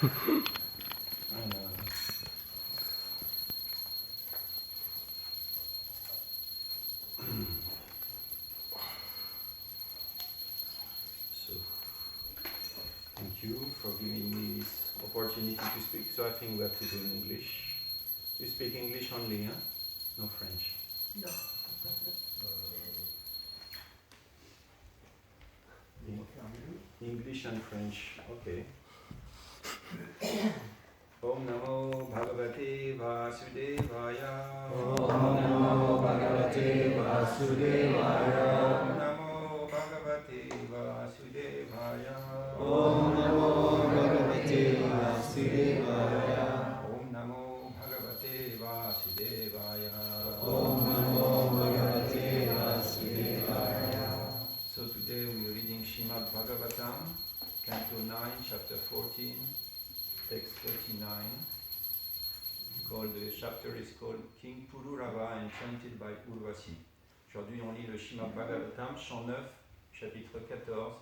So, thank you for giving me this opportunity to speak. So I think we have to do in English. You speak English only, huh? No French? No. English and French, okay. Om Namo Bhagavate Vasudevaya. Om Namo Bhagavate Vasudevaya. Om Namo Bhagavate Vasudevaya. Om Namo Bhagavate Vasudevaya. Om Namo Bhagavate Vasudevaya. Om Namo Bhagavate Vasudevaya. So today we are reading Srimad Bhagavatam, Canto 9, Chapter 14, Text 39. The chapter is called King Pururava enchanted by Urvasi. Aujourd'hui on lit le Srimad Bhagavatam, chant 9, chapitre 14,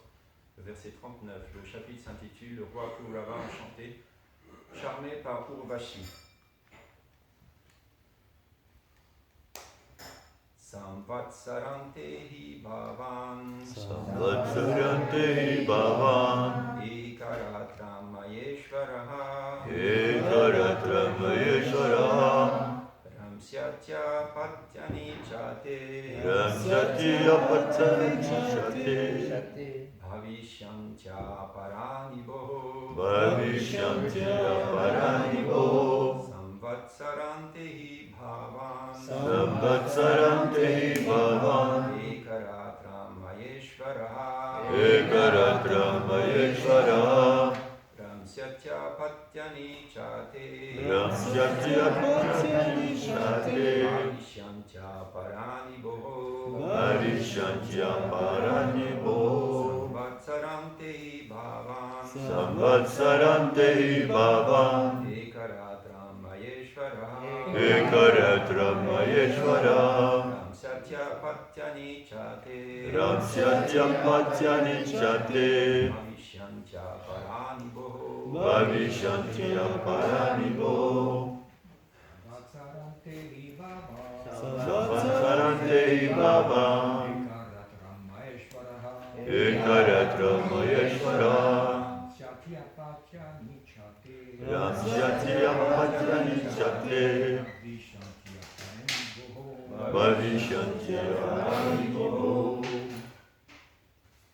verset 39. Le chapitre s'intitule Le roi Pururava enchanté, charmé par Urvashi. Samvatsarantehi bhavan Samvatsarantehi bhavan Ekaratramayeshvaraha Ekaratramayeshvaraha Ramsyatya patyani chate Ramsyatya patyani chate Bhavishyancha paranibo Bhavishyantiya paranibo Samvatsarantehi bhavan Samvatsarantehi bhavan Ekaratramayeshvaraha Ekaratramayeshvaraha Ramsyatya patyani chate Ramsyatya patyani chate Bhavishyancha paranibo Bhavishyantiya paranibo Samvatsarantehi bhavan Samvatsarantehi bhavan Ekaratramayeshvaraha Ekaratramayeshvaraha Ramsyatya patyani chate Ramsyatya patyani chate Bhavishyancha paranibo Bhavishyantiya paranibo Samvatsarantehi bhavan Ekaratramayeshvaraha Ramsyatya patyani chate Bhavishyantiya paranibo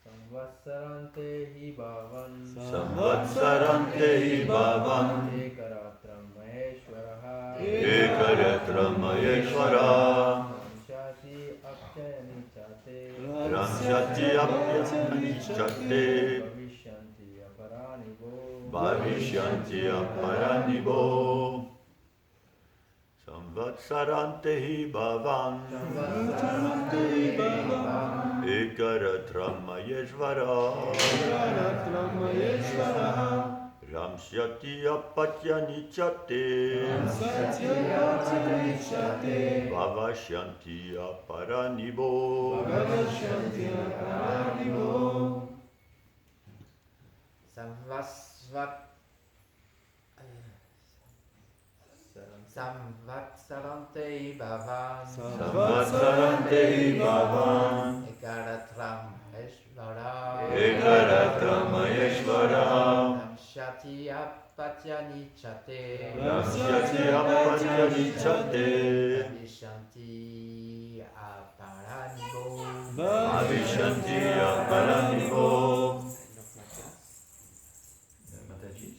Samvatsarantehi bhavan Samvatsarantehi bhavan Ekaratramayeshvaraha Ekaratramayeshvaraha Ramsyati apyani chate Ramsyatya patyani chate Bhavishyantiya paranibo Bhavishyantiya paranibo Samvatsarantehi bhavan Ekaratramayeshvaraha Ramsyatya patyani chate Bhavishyantiya paranibo Samvatsarantehi bhavan Samvatsarantehi bhavan Ekaratramayeshvaraha Ramsyati patyani chate Ramsyatya patyani chate Bhavishyanti aparanibo Bhavishyantiya paranibo Mataji.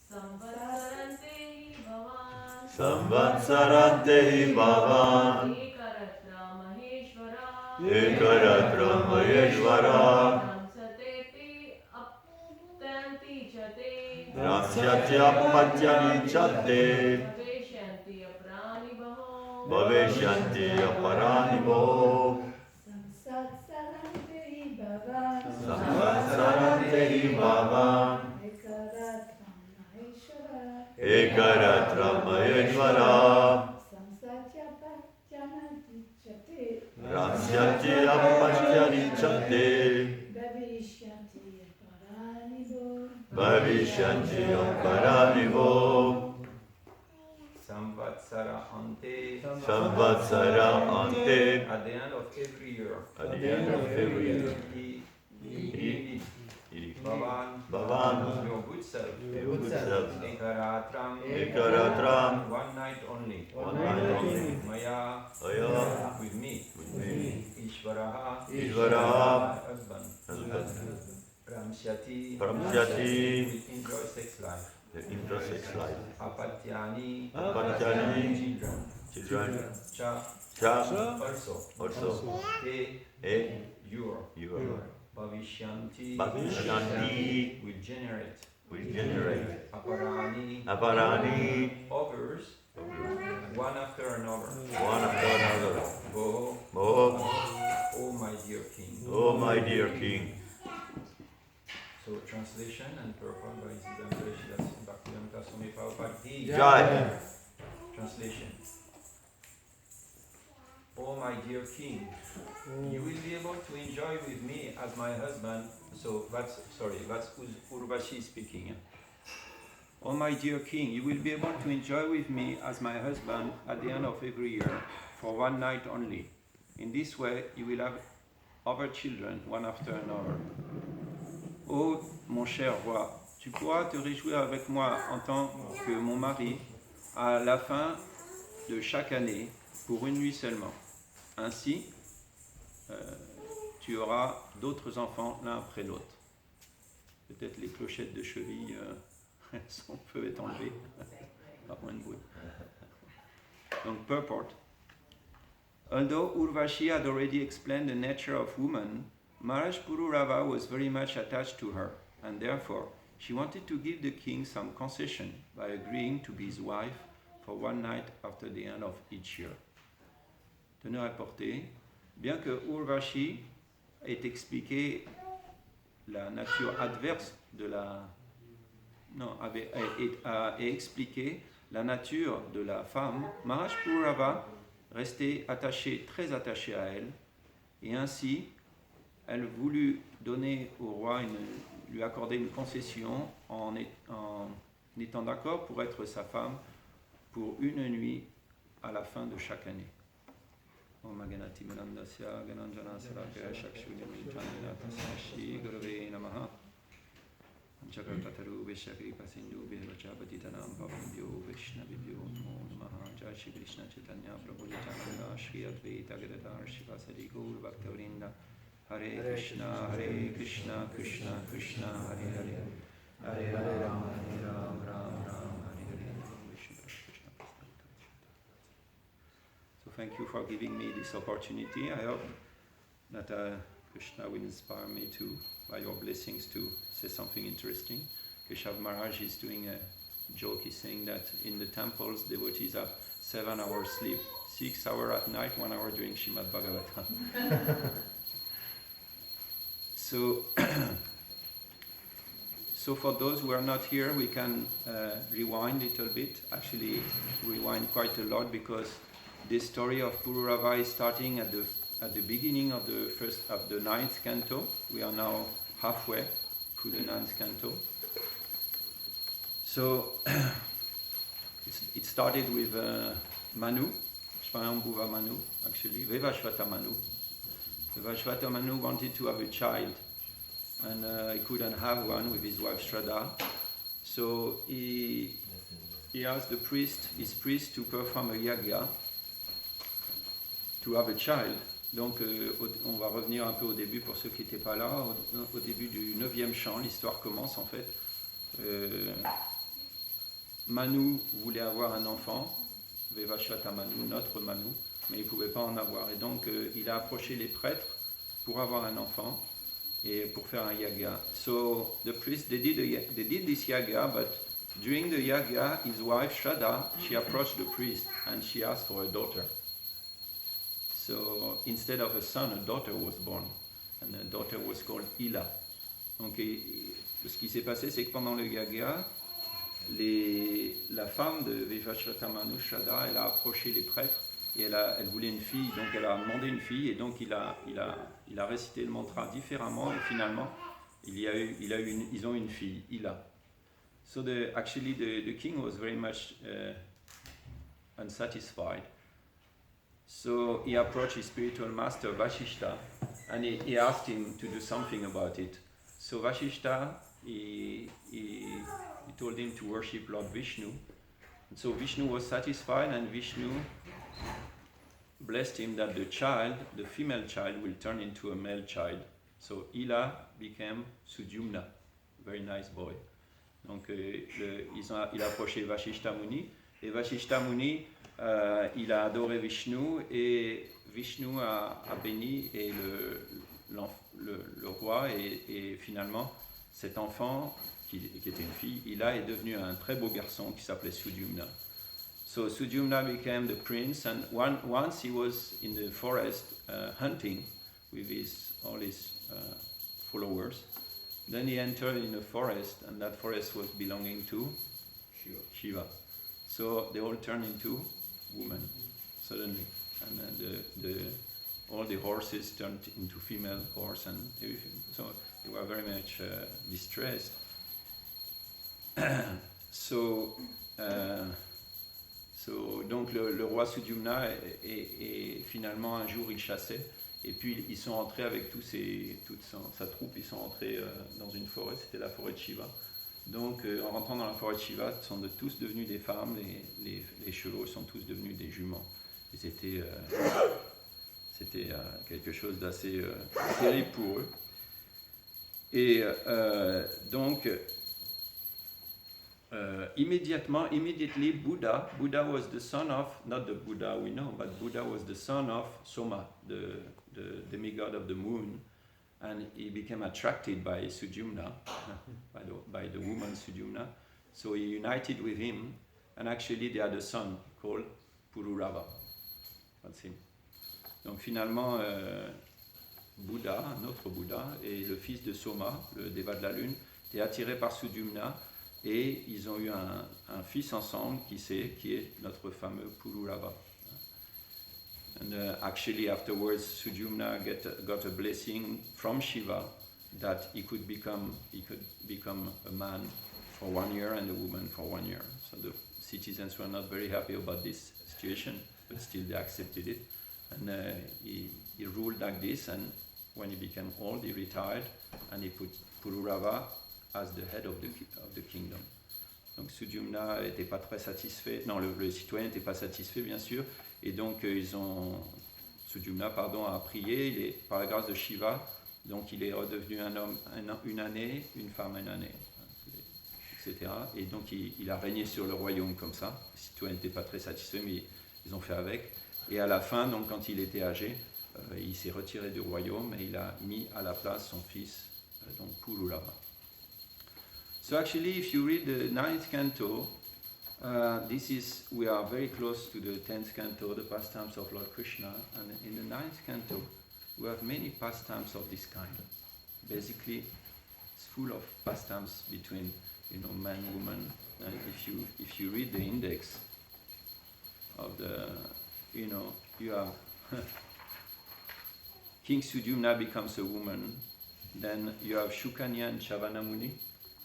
Samvatsarantehi bhavan Samvatsarantehi bhavan Ekaratramayeshvaraha Ramsyatya patyani chate Bhavishyantiya paranibo Samvatsarantehi bhavan Ekaratramayeshvaraha Ramsyatya patyani chate Bhavishyanti aparanivo. Samvatsara ante. Samvatsara ante. At the end of every year. At the end of every year. Bhavan. Your good self. Your good self. Ekaratram. Ekaratram. One night only. One night only. Maya. Aya. With me. With me. Ishvaraha. Ishvaraha. My husband. Husband. Pramsyati. Pramsyati. Will enjoy sex life. The intersex life. Apatyani. Apatyani. Children. Children. Cha. Cha. Also. E. Your. Your. Bhavishyanti. Bhavishyanti. Will generate. Will generate. Aparani. Aparani. Others. One after another. One after another. Go. Oh my dear king. Oh my dear king. So translation and purport by Sundar Bhaktivedanta Swami Prabhupada. Jai. Translation. Oh my dear king, you will be able to enjoy with me as my husband. So that's Urvashi speaking. Oh my dear king, you will be able to enjoy with me as my husband at the end of every year for one night only. In this way, you will have other children one after another. Oh mon cher roi, tu pourras te réjouir avec moi en tant que mon mari à la fin de chaque année pour une nuit seulement. Ainsi, tu auras d'autres enfants l'un après l'autre. Peut-être les clochettes de cheville peuvent être enlevées. Pas moins de bruit. Donc, purport. Although Urvashi had already explained the nature of woman, Maharaj Pururava was very much attached to her, and therefore she wanted to give the king some concession by agreeing to be his wife for one night after the end of each year. Teneur à porter, bien que Urvashi ait expliqué la nature adverse de la... Non, ait expliqué la nature de la femme, Maharaj Pururava restait attaché, très attaché à elle, et ainsi elle voulut donner au roi, lui accorder une concession en étant d'accord pour être sa femme pour une nuit à la fin de chaque année. Om Ganati Manandasya Gananjana Sarakya Shakshuni Jananatasyashi Gurave Namaha Chakratataru Vishakri Pasindu Vihvachapatitanam Pavabhyo Vishnavibhyo Namo Namaha Jai Shri Krishna Chaitanya Prabhu Nityananda Shri Advaita Gadadhar Shivasari Gaur Bhaktavrinda Hare Krishna Krishna Krishna Hare Hare Hare Ram Ram Ram Hare Hare Vishnu Krishna. So thank you for giving me this opportunity. I hope that Krishna will inspire me to, by your blessings, to say something interesting. Keshav Maharaj is doing a joke. He's saying that in the temples, devotees have 7 hours sleep, 6 hours at night, 1 hour during Srimad Bhagavatam. So for those who are not here, we can rewind a little bit. Actually, rewind quite a lot, because this story of Pururava is starting at the beginning of the 9th canto. We are now halfway through the 9th canto. So it started with Manu, Swayambhuva Manu, actually, Vivashvata Manu. Vivashvata Manu wanted to have a child, and he couldn't have one with his wife Shraddha. So he asked his priest to perform a yagya to have a child. Donc on va revenir un peu au début pour ceux qui n'étaient pas là. Au début du 9e chant, l'histoire commence en fait. Manu voulait avoir un enfant, Vivashvata Manu, notre Manu, mais il ne pouvait pas en avoir. Et donc il a approché les prêtres pour avoir un enfant et pour faire un yaga. So the priests, they did this yaga, but during the yaga, his wife Shraddha, she approached the priest and she asked for a daughter. So instead of a son, a daughter was born, and the daughter was called Ila. Donc ce qui s'est passé, c'est que pendant le yaga, la femme de Vivashvata Manu, Shraddha, elle a approché les prêtres et elle voulait une fille, donc elle a demandé une fille, et donc il a récité le mantra différemment, et finalement Ils ont une fille, Ila. So the king was very much unsatisfied. So he approached his spiritual master Vashishta, and he asked him to do something about it. So Vashishta, he told him to worship Lord Vishnu. And so Vishnu was satisfied, and Vishnu blessed him that the female child, will turn into a male child. So Ila became Sudyumna, very nice boy. Donc il a approché Vashishta Muni, et Vashishta Muni, il a adoré Vishnu, et Vishnu a béni et le roi, et finalement cet enfant qui était une fille, Ila est devenu un très beau garçon qui s'appelait Sudyumna. So Sudyumna became the prince, and once he was in the forest hunting with all his followers. Then he entered in a forest, and that forest was belonging to Shiva. So they all turned into women suddenly, and all the horses turned into female horse and everything. So they were very much distressed. Donc le roi Sudyumna et finalement un jour il chassait, et puis ils sont entrés avec toute sa troupe, ils sont entrés dans une forêt, c'était la forêt de Shiva. Donc en rentrant dans la forêt de Shiva, ils sont tous devenus des femmes, les chevaux sont tous devenus des juments. Et c'était quelque chose d'assez terrible pour eux. Et donc immediately Buddha was the son of, not the Buddha we know, but Buddha was the son of Soma, the demigod of the moon, and he became attracted by Sudyumna, by the woman Sudyumna. So he united with him, and actually they had a son called Pururava. That's him. Donc finalement, Bouddha, notre Bouddha, et le fils de Soma, le déva de la lune, est attiré par Sudyumna, et ils ont eu un fils ensemble qui est notre fameux Pururava. And actually afterwards Sudyumna got a blessing from Shiva that he could become a man for 1 year and a woman for 1 year. So the citizens were not very happy about this situation, but still they accepted it. And he ruled like this, and when he became old, he retired, and he put Pururava as the head of the kingdom. Donc Sudyumna n'était pas très satisfait, non, le citoyen n'était pas satisfait bien sûr, et donc Sudyumna a prié, par la grâce de Shiva, donc il est redevenu un homme une année, une femme une année, etc. Et donc il a régné sur le royaume comme ça. Les citoyens n'étaient pas très satisfaits, mais ils ont fait avec. Et à la fin, donc quand il était âgé, il s'est retiré du royaume et il a mis à la place son fils, donc Pururava. So actually, if you read the 9th canto, we are very close to the 10th canto, the pastimes of Lord Krishna, and in the 9th canto, we have many pastimes of this kind. Basically, it's full of pastimes between, man, woman. And if you read the index of the, you have King Sudyumna becomes a woman. Then you have Shukanya and Chavana Muni.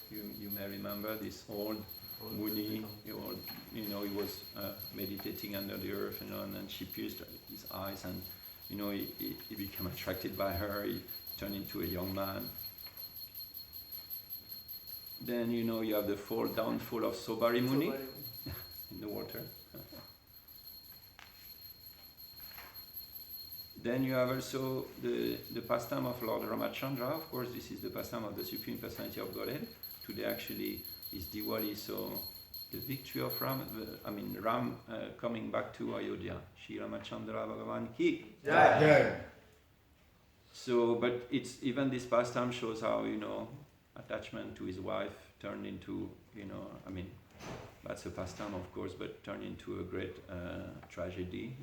You may remember this old Muni. He was meditating under the earth, and then she pierced his eyes, and he became attracted by her. He turned into a young man. Then you have the downfall of Sobari Muni in the water. Then you have also the pastime of Lord Ramachandra. Of course, this is the pastime of the Supreme Personality of Godhead. Today actually is Diwali, so the victory of Ram coming back to Ayodhya. Shri Ramachandra Bhagavan Ki. Jai. So, but it's even this pastime shows how attachment to his wife turned into that's a pastime of course, but turned into a great tragedy.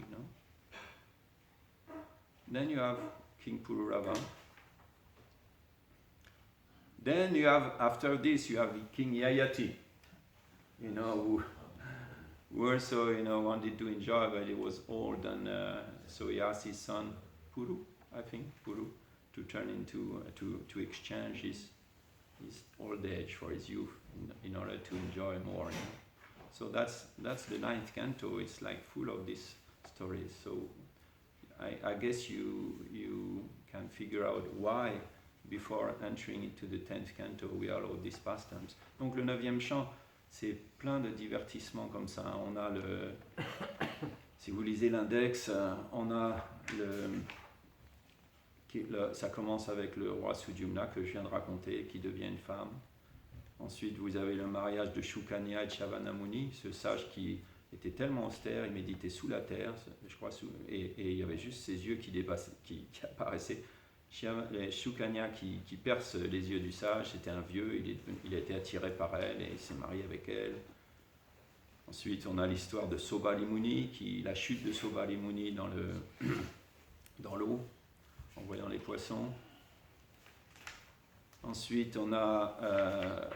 Then you have King Pururava. Then you have, after this, you have King Yayati, who also, wanted to enjoy, but he was old, and so he asked his son Puru, to turn into, to exchange his old age, for his youth, in order to enjoy more. You know? So that's the ninth canto. It's like full of these stories. So I guess you can figure out why, before entering into the 10th canto, we are all these pastimes. Donc le 9e chant, c'est plein de divertissements comme ça. On a si vous lisez l'index, on a ça commence avec le roi Sudyumna que je viens de raconter, qui devient une femme. Ensuite, vous avez le mariage de Shukanya et Chavanamuni, ce sage qui était tellement austère, il méditait sous la terre, je crois, et il y avait juste ses yeux qui apparaissaient. Shukanya qui perce les yeux du sage, c'était un vieux, il a été attiré par elle et il s'est marié avec elle. Ensuite, on a l'histoire de Sobalimuni, la chute de Sobalimuni dans l'eau, en voyant les poissons. Ensuite, on a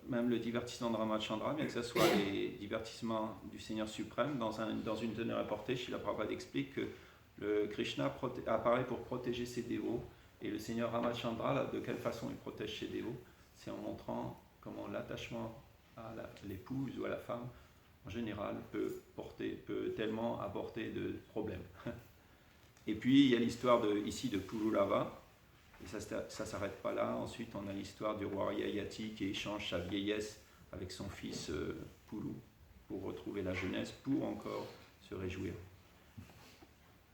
même le divertissement de Ramachandra, bien que ce soit les divertissements du Seigneur suprême. Dans une teneur apportée, Srila Prabhupada explique que le Krishna apparaît pour protéger ses dévots, et le Seigneur Ramachandra, de quelle façon il protège ses dévots, c'est en montrant comment l'attachement à l'épouse ou à la femme, en général, peut tellement apporter de problèmes. Et puis, il y a l'histoire ici de Pururava, et ça ne s'arrête pas là. Ensuite, on a l'histoire du roi Yayati qui échange sa vieillesse avec son fils Puru pour retrouver la jeunesse, pour encore se réjouir.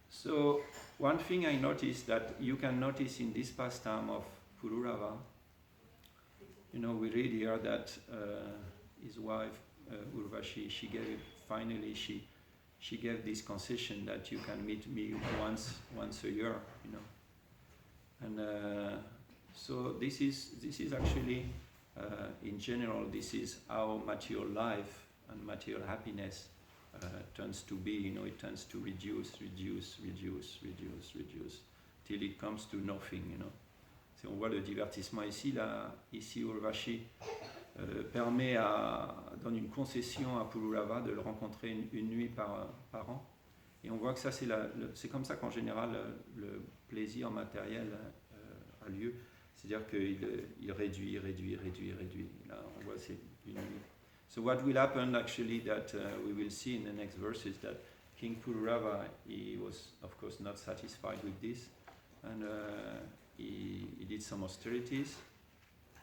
So, one thing I noticed that you can notice in this pastime of Pururava, we read here that his wife Urvashi, she gave this concession that you can meet me once a year, and so this is actually in general, this is how material life and material happiness tends to be. It tends to reduce till it comes to nothing. Si on voit le divertissement ici Urvashi donne une concession à Pururava de le rencontrer une nuit par an. Et on voit que ça, c'est comme ça qu'en général le plaisir matériel a lieu. C'est-à-dire qu'il réduit. Là, on voit c'est une nuit. So what will happen actually that we will see in the next verses that King Pururava, he was of course not satisfied with this, and he did some austerities.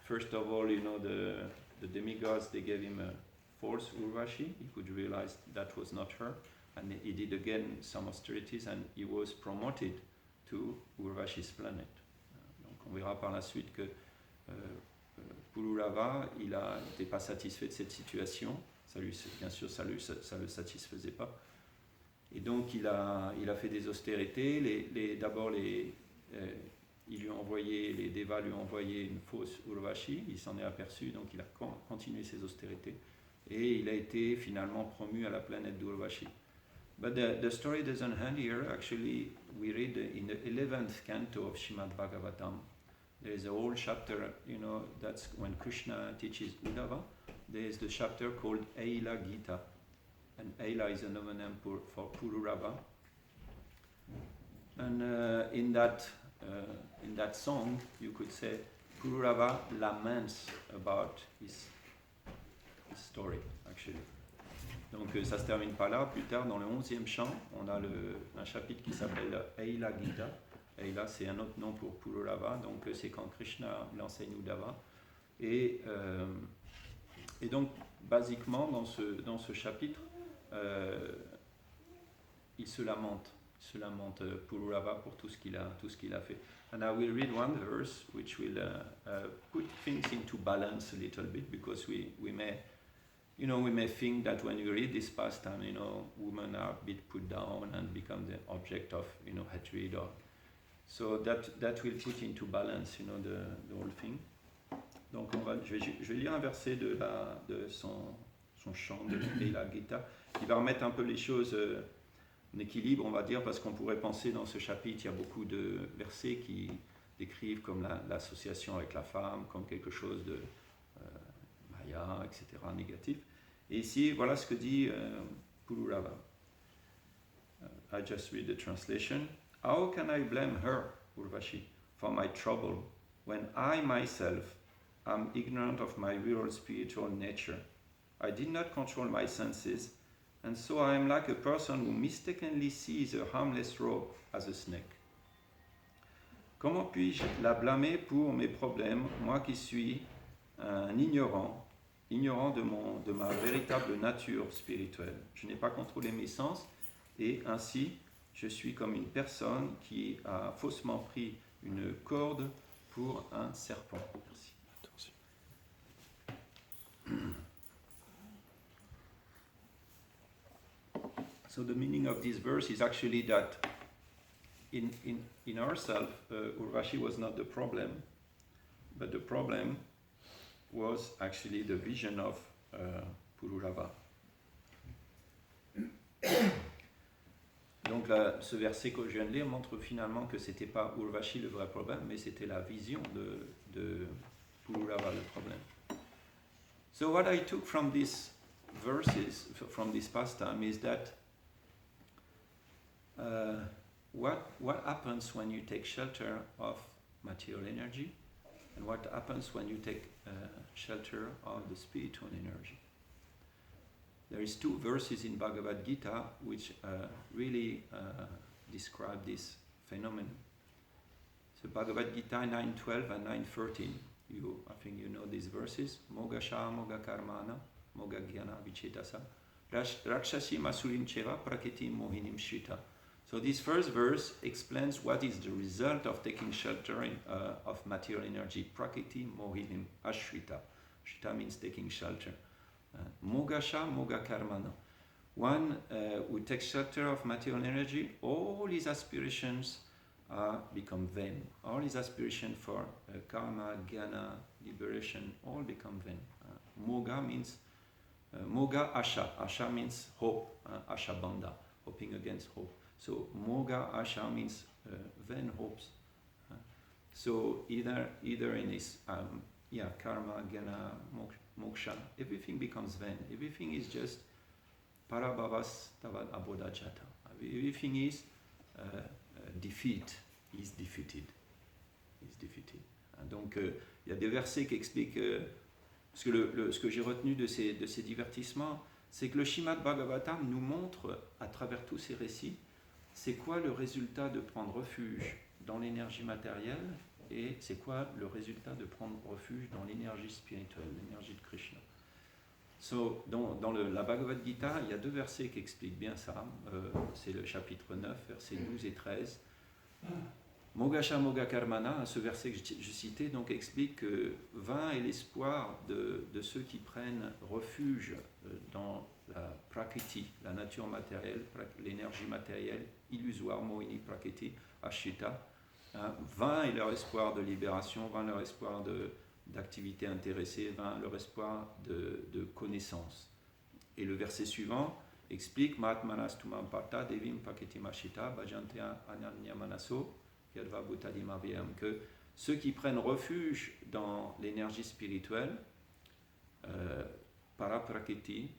First of all, the demigods, they gave him a false Urvashi. He could realize that was not her. And he did again some austerities, and he was promoted to Urvashi's planet. Donc on verra par la suite que Pururava, il n'était pas satisfait de cette situation. Bien sûr, ça le satisfaisait pas. Et donc il a fait des austérités. Les Devas lui ont envoyé une fausse Urvashi, il s'en est aperçu, donc il a continué ses austérités, et il a été finalement promu à la planète d'Urvashi. But the story doesn't end here. Actually, we read in the 11th canto of Srimad Bhagavatam, there is a whole chapter, that's when Krishna teaches Uddhava. There is the chapter called Eila Gita, and Eila is another name for Pururava. And in that song, you could say, Pururava laments about his story, actually. Donc ça se termine pas là. Plus tard, dans le 11e chant, on a un chapitre qui s'appelle Eila Gita. Eila, c'est un autre nom pour Pururava. Donc c'est quand Krishna l'enseigne Uddhava. Et donc, basiquement, dans ce chapitre, il se lamente Pururava pour tout ce qu'il a fait. And I will read one verse which will put things into balance a little bit, because we may think that when you read this pastime, women are a bit put down and become the object of hatred, so that will put into balance the whole thing. Donc je vais lire un verset de son chant de Eila Gita qui va remettre un peu les choses en équilibre, on va dire, parce qu'on pourrait penser dans ce chapitre, il y a beaucoup de versets qui décrivent comme l'association avec la femme, comme quelque chose de maya, etc., négatif. Et ici, voilà ce que dit Pururava. I just read the translation. How can I blame her, Urvashi, for my trouble, when I myself am ignorant of my real spiritual nature. I did not control my senses, and so I am like a person who mistakenly sees a harmless rope as a snake. Comment puis-je la blâmer pour mes problèmes, moi qui suis un ignorant de ma véritable nature spirituelle? Je n'ai pas contrôlé mes sens, et ainsi je suis comme une personne qui a faussement pris une corde pour un serpent. Merci. So the meaning of this verse is actually that in ourselves, Urvashi was not the problem, but the problem was actually the vision of Pururava. Donc là, ce verset que je viens de lire montre finalement que c'était pas Urvashi le vrai problème, mais c'était la vision de Pururava le problème. So what I took from these verses, from this pastime, is that what happens when you take shelter of material energy, and what happens when you take shelter of the spiritual energy. There is two verses in Bhagavad Gita which really describe this phenomenon. So Bhagavad Gita 9:12 and 9:13. I think you know these verses. Moga sha, moga karmana, moga jnana vichetasa, rakshasi masulim cheva prakriti mohinim shita. So this first verse explains what is the result of taking shelter of material energy. Prakriti mohinim ashrita. Ashrita means taking shelter. Mogasha, moga karmana. One who takes shelter of material energy, all his aspirations become vain. All his aspirations for karma, jnana, liberation, all become vain. Moga means moga asha. Asha means hope. Asha bandha, hoping against hope. So moga asha means vain hopes. So either in his karma, jnana, moksha, everything becomes vain. Everything is just parabhavas tavad abodhajata. Everything is defeat. Is defeated. Donc il y a des versets qui expliquent ce que j'ai retenu de ces divertissements, c'est que le Śrīmad Bhagavatam nous montre à travers tous ces récits c'est quoi le résultat de prendre refuge dans l'énergie matérielle et c'est quoi le résultat de prendre refuge dans l'énergie spirituelle, l'énergie de Krishna. So, dans la Bhagavad Gita, il y a deux versets qui expliquent bien ça. C'est le chapitre 9, versets 12 et 13. Mogasha Moga Karmana, ce verset que je citais, donc explique que vain est l'espoir de ceux qui prennent refuge dans la prakriti, la nature matérielle, l'énergie matérielle, illusoire, mohini prakriti, ashita. Vain est leur espoir de libération, vain leur espoir d'activité intéressée, vain leur espoir de connaissance. Et le verset suivant explique Mahatmanas tumam parta devim prakriti mashita bhajante ananya manaso yadva bhutadim avyam, que ceux qui prennent refuge dans l'énergie spirituelle, paraprakriti,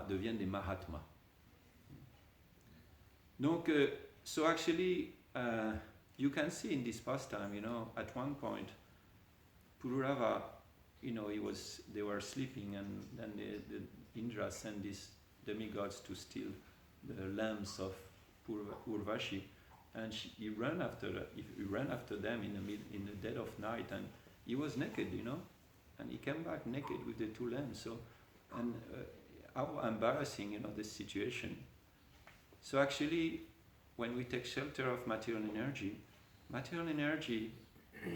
deviennent des mahatmas. Donc, so actually, you can see in this pastime, at one point, Pururava, they were sleeping, and then the Indra sent these demigods to steal the lambs of Urvashi, and he ran after them in the dead of night, and he was naked, and he came back naked with the two lambs. So, and how embarrassing, this situation. So actually, when we take shelter of material energy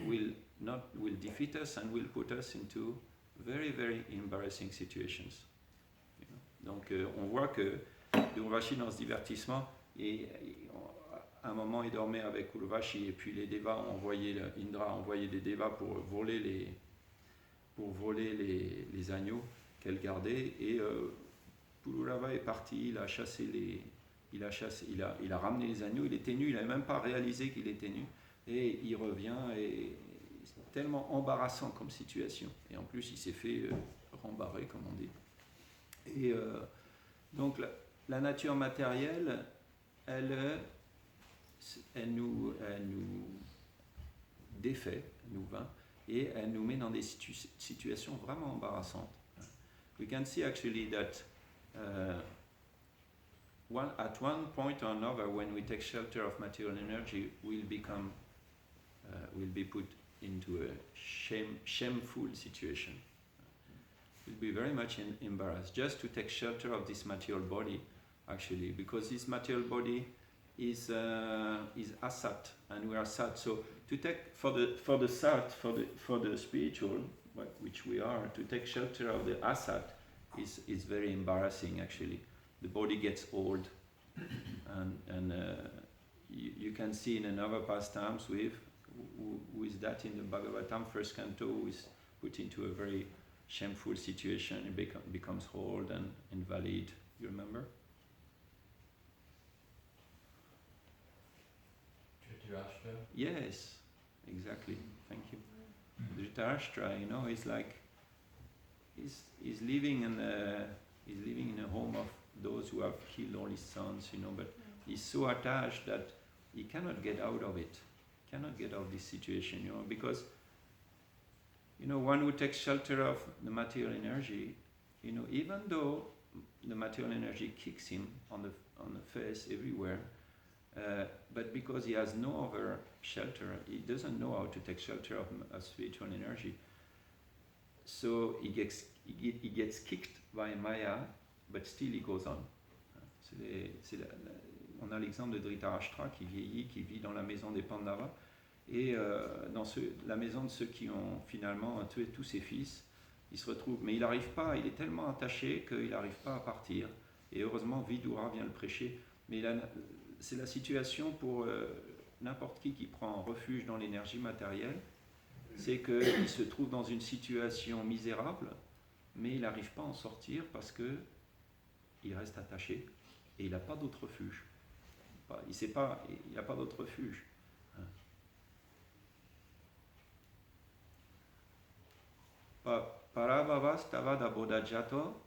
will defeat us and will put us into very, very embarrassing situations. Donc on voit que Urvashi dans ce divertissement, et à un moment il dormait avec Urvashi et puis les devas ont envoyé, Indra a envoyé des devas pour voler les agneaux qu'elle gardait, et Pururava est parti, il a ramené les agneaux, il était nu, il n'avait même pas réalisé qu'il était nu, et il revient, et c'est tellement embarrassant comme situation, et en plus il s'est fait rembarrer, comme on dit. Et donc la nature matérielle, elle nous défait, nous vainc, et elle nous met dans des situations vraiment embarrassantes. We can see actually that at one point or another, when we take shelter of material energy, we'll be put into a shameful situation. We'll be very much embarrassed just to take shelter of this material body, actually, because this material body is asat, and we are sat. So to take for the sat, for the spiritual, which we are, to take shelter of the asat is very embarrassing. Actually, the body gets old, and you can see in another pastimes with who is that in the Bhagavatam first canto, who is put into a very shameful situation. He becomes old and invalid. You remember? Dhritarashtra? Yes, exactly. Thank you. Dhritarashtra, you know, he's living in a home of those who have killed all his sons, you know, but he's so attached that he cannot get out of it. Cannot get out of this situation, you know, because, you know, one who takes shelter of the material energy, you know, even though the material energy kicks him on the face everywhere, but because he has no other shelter, he doesn't know how to take shelter of spiritual energy. So he gets kicked by Maya, but still he goes on. On a l'exemple de Dhritarashtra qui vieillit, qui vit dans la maison des Pandavas, et dans la maison de ceux qui ont finalement tué tous ses fils. Il se retrouve, mais il n'arrive pas, il est tellement attaché qu'il n'arrive pas à partir. Et heureusement, Vidura vient le prêcher. Mais c'est la situation pour n'importe qui prend refuge dans l'énergie matérielle, c'est qu'il se trouve dans une situation misérable, mais il n'arrive pas à en sortir parce qu'il reste attaché et il n'a pas d'autre refuge. Il n'a pas d'autre refuge. Parabhavas tavada bodhajato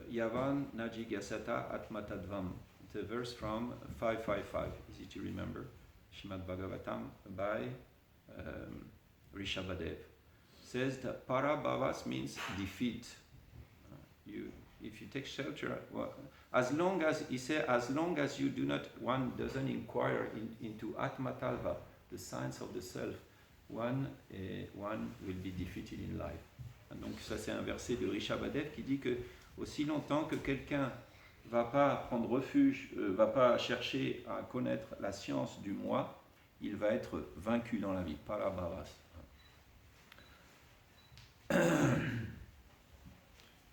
yavan najigyasata atmatadvam. It's a verse from 555, easy to remember, Srimad Bhagavatam by Rishabhadev. Says that Parabhavas means defeat. If you take shelter, well, as long as you do not, one doesn't inquire into Atmatalva, the science of the self, one will be defeated in life. Donc ça c'est un verset de Rishabhadev qui dit que aussi longtemps que quelqu'un va pas prendre refuge, va pas chercher à connaître la science du moi, il va être vaincu dans la vie. Parabhavas.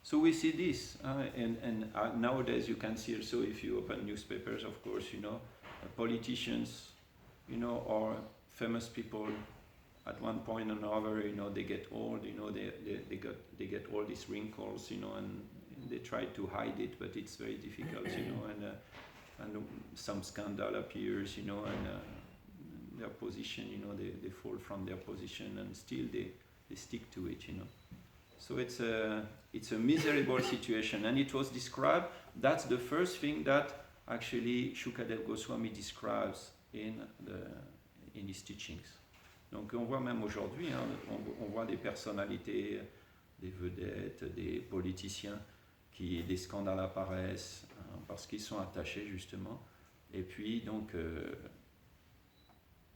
So we see this, and nowadays you can see also, if you open newspapers, of course, you know, politicians, you know, or famous people, at one point or another, you know, they get old, you know, they get all these wrinkles, you know, and they try to hide it, but it's very difficult, you know, and some scandal appears, you know, and their position, you know, they fall from their position, and still they stick to it, you know. So it's a miserable situation, and it was described. That's the first thing that actually Shukadev Goswami describes in his teachings. Donc on voit même aujourd'hui, hein, on voit des personnalités, des vedettes, des politiciens des scandales apparaissent parce qu'ils sont attachés justement, et puis donc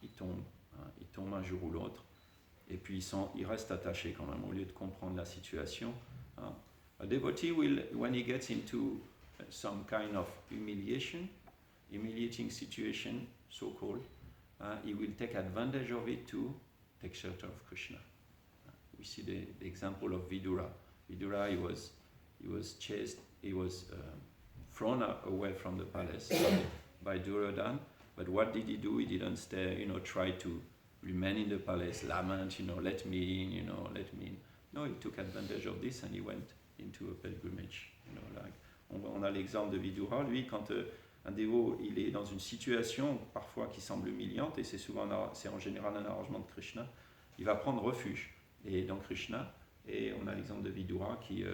ils tombent un jour ou l'autre. Et puis ils restent attachés quand même, au lieu de comprendre la situation. A devotee will, when he gets into some kind of humiliating situation, so-called, he will take advantage of it to take shelter of Krishna. We see the example of Vidura. Vidura, he was chased, he was thrown away from the palace by Duryodhana. But what did he do? He didn't stay, you know, try to remain in the palace, lament, you know, let me in, you know, let me in. No, he took advantage of this and he went into a pilgrimage. You know, like on a l'exemple de Vidura, lui, quand un dévot, il est dans une situation parfois qui semble humiliante, et c'est en général un arrangement de Krishna, il va prendre refuge dans Krishna. Et on a l'exemple de Vidura qui,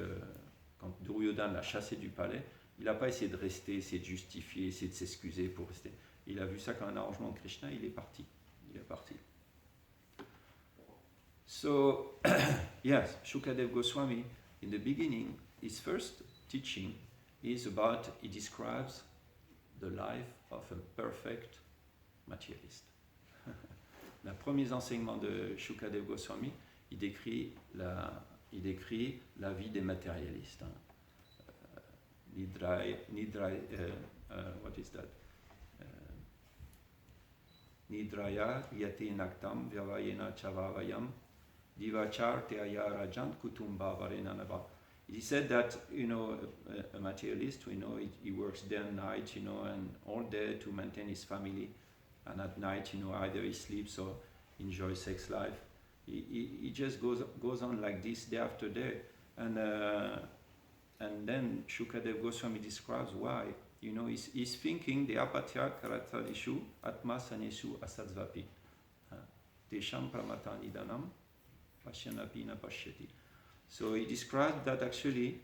quand Duryodhana l'a chassé du palais, il n'a pas essayé de rester, essayé de justifier, essayé de s'excuser pour rester. Il a vu ça comme un arrangement de Krishna, il est parti. So, yes, Shukadev Goswami, in the beginning, his first teaching is about, he describes the life of a perfect materialist. Les premiers enseignements de Shukadev Goswami, il décrit la vie des matérialistes. What is that? Nidraya yate naktam vyavayena chavavayam divachar teaya rajant kutumba varenanava. He said that, a materialist, we know he works day and night, and all day to maintain his family, and at night, either he sleeps or enjoys sex life. He just goes on like this day after day, and then Shukadev Goswami describes why. He's thinking the apatya karatadishu atma sanesu asadsvapi desham pramata nidanam pashyanapi na pashyati. So he described that actually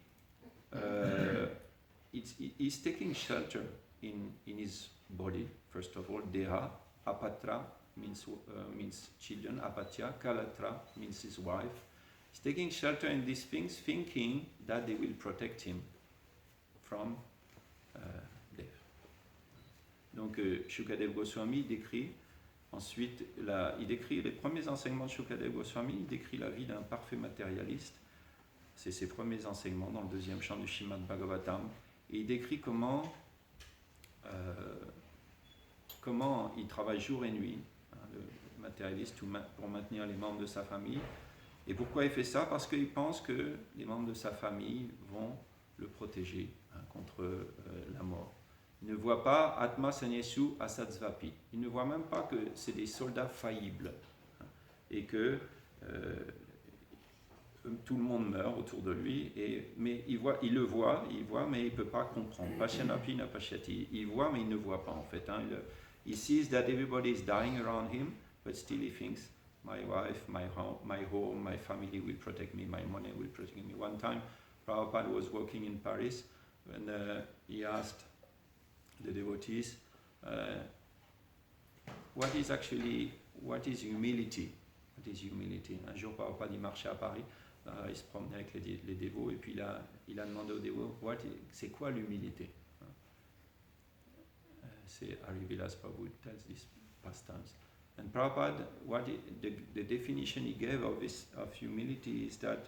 he's taking shelter in his body. First of all, deha, apatra means children, apatya, kalatra means his wife. He's taking shelter in these things, thinking that they will protect him from death. Donc Shukadev Goswami décrit ensuite, il décrit les premiers enseignements de Shukadev Goswami, il décrit la vie d'un parfait matérialiste. C'est ses premiers enseignements dans le deuxième chant du Srimad Bhagavatam. Et il décrit comment il travaille jour et nuit, le matérialiste, pour maintenir les membres de sa famille. Et pourquoi il fait ça? Parce qu'il pense que les membres de sa famille vont le protéger contre la mort. Il ne voit pas Atma Sanyesu Asadsvapi. Il ne voit même pas que c'est des soldats faillibles et que tout le monde meurt autour de lui. Mais il le voit, mais il ne peut pas comprendre. Pashyanapi na pashyati. Il voit, mais il ne voit pas en fait. He sees that everybody is dying around him, but still he thinks, my wife, my home, my family will protect me, my money will protect me. One time, Prabhupada was working in Paris, and he asked the devotees, what is humility? What is humility? Un jour, Prabhupada marchait à Paris, il se promenait avec les dévots, et puis il a demandé aux dévots, c'est quoi l'humilité? C'est Harivilas Prabhu tells these pastimes. And Prabhupada, the definition he gave of humility is that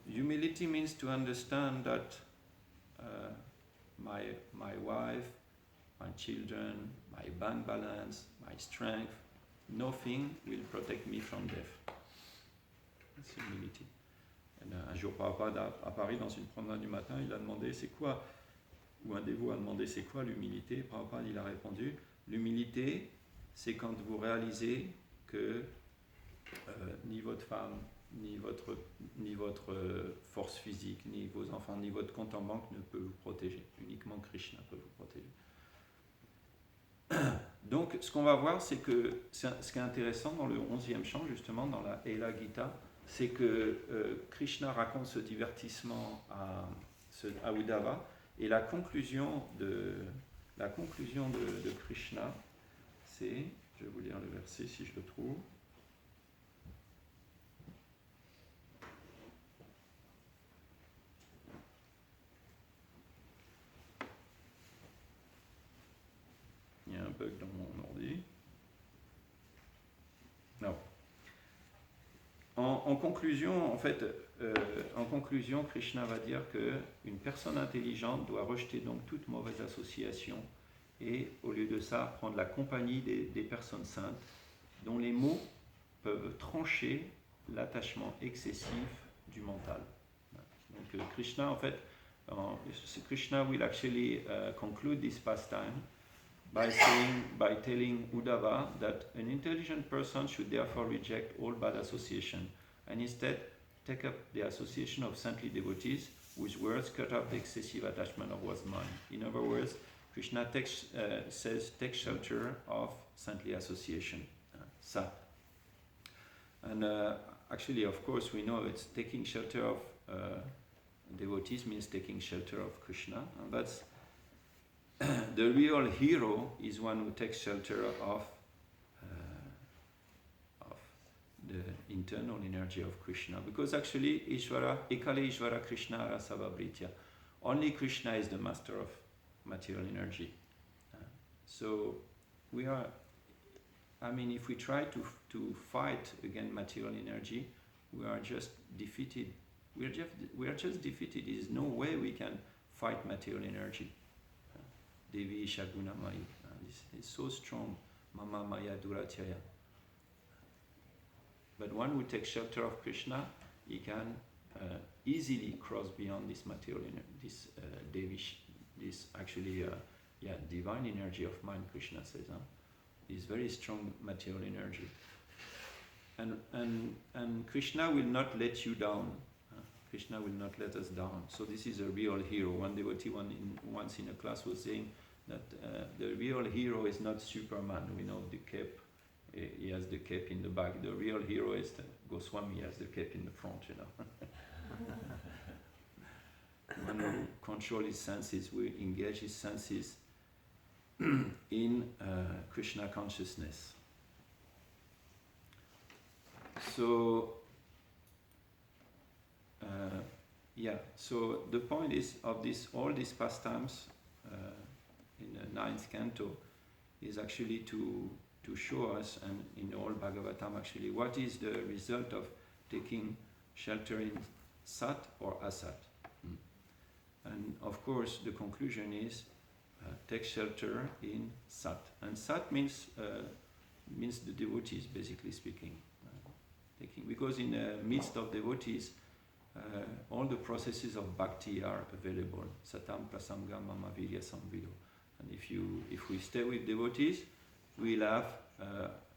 humility means to understand that my wife, my children, my bank balance, my strength, nothing will protect me from death. That's humility. And un jour, Prabhupada à Paris, dans une promenade du matin, il a demandé c'est quoi, ou un dévot a demandé c'est quoi l'humilité. Prabhupada il a répondu, l'humilité c'est quand vous réalisez que ni votre femme, ni votre force physique, ni vos enfants, ni votre compte en banque ne peut vous protéger. Uniquement Krishna peut vous protéger. Donc ce qu'on va voir, c'est que ce qui est intéressant dans le 11e chant, justement dans la Ela Gita, c'est que Krishna raconte ce divertissement à Uddhava, et la conclusion de Krishna, c'est, je vais vous lire le verset si je le trouve. Il y a un bug dans mon ordi. Non. En conclusion, Krishna va dire qu'une personne intelligente doit rejeter donc toute mauvaise association et, au lieu de ça, prendre la compagnie des personnes saintes dont les mots peuvent trancher l'attachement excessif du mental. Donc Krishna, en fait, Krishna will actually conclude this pastime by telling Uddhava that an intelligent person should therefore reject all bad association and instead take up the association of saintly devotees whose words cut off the excessive attachment of one's mind. In other words, Krishna says take shelter of saintly association. And actually, of course, we know it's taking shelter of devotees means taking shelter of Krishna, and that's the real hero is one who takes shelter of internal energy of Krishna. Because actually, Ishvara, Ekale Ishvara Krishna Rasavabritya. Only Krishna is the master of material energy. So we are, if we try to fight against material energy, we are just defeated. We are just defeated. There is no way we can fight material energy. Devi Shaguna Maya is so strong. Mama Maya Duratyaya. But one who takes shelter of Krishna, he can easily cross beyond this material this divine energy of mind. Krishna says, is very strong material energy, and Krishna will not let you down. Krishna will not let us down. So this is a real hero. One devotee once in a class was saying that the real hero is not Superman. We know the cape. He has the cape in the back. The real hero is the Goswami. He has the cape in the front. One who controls his senses, will engage his senses in Krishna consciousness. So, so the point is of all these pastimes in the 9th canto is actually to show us, and in all Bhagavatam actually, what is the result of taking shelter in Sat or Asat. And of course the conclusion is take shelter in Sat. And Sat means the devotees, basically speaking. Because in the midst of devotees, all the processes of bhakti are available. Satam prasanga mama virya samvido. And if we stay with devotees, we'll have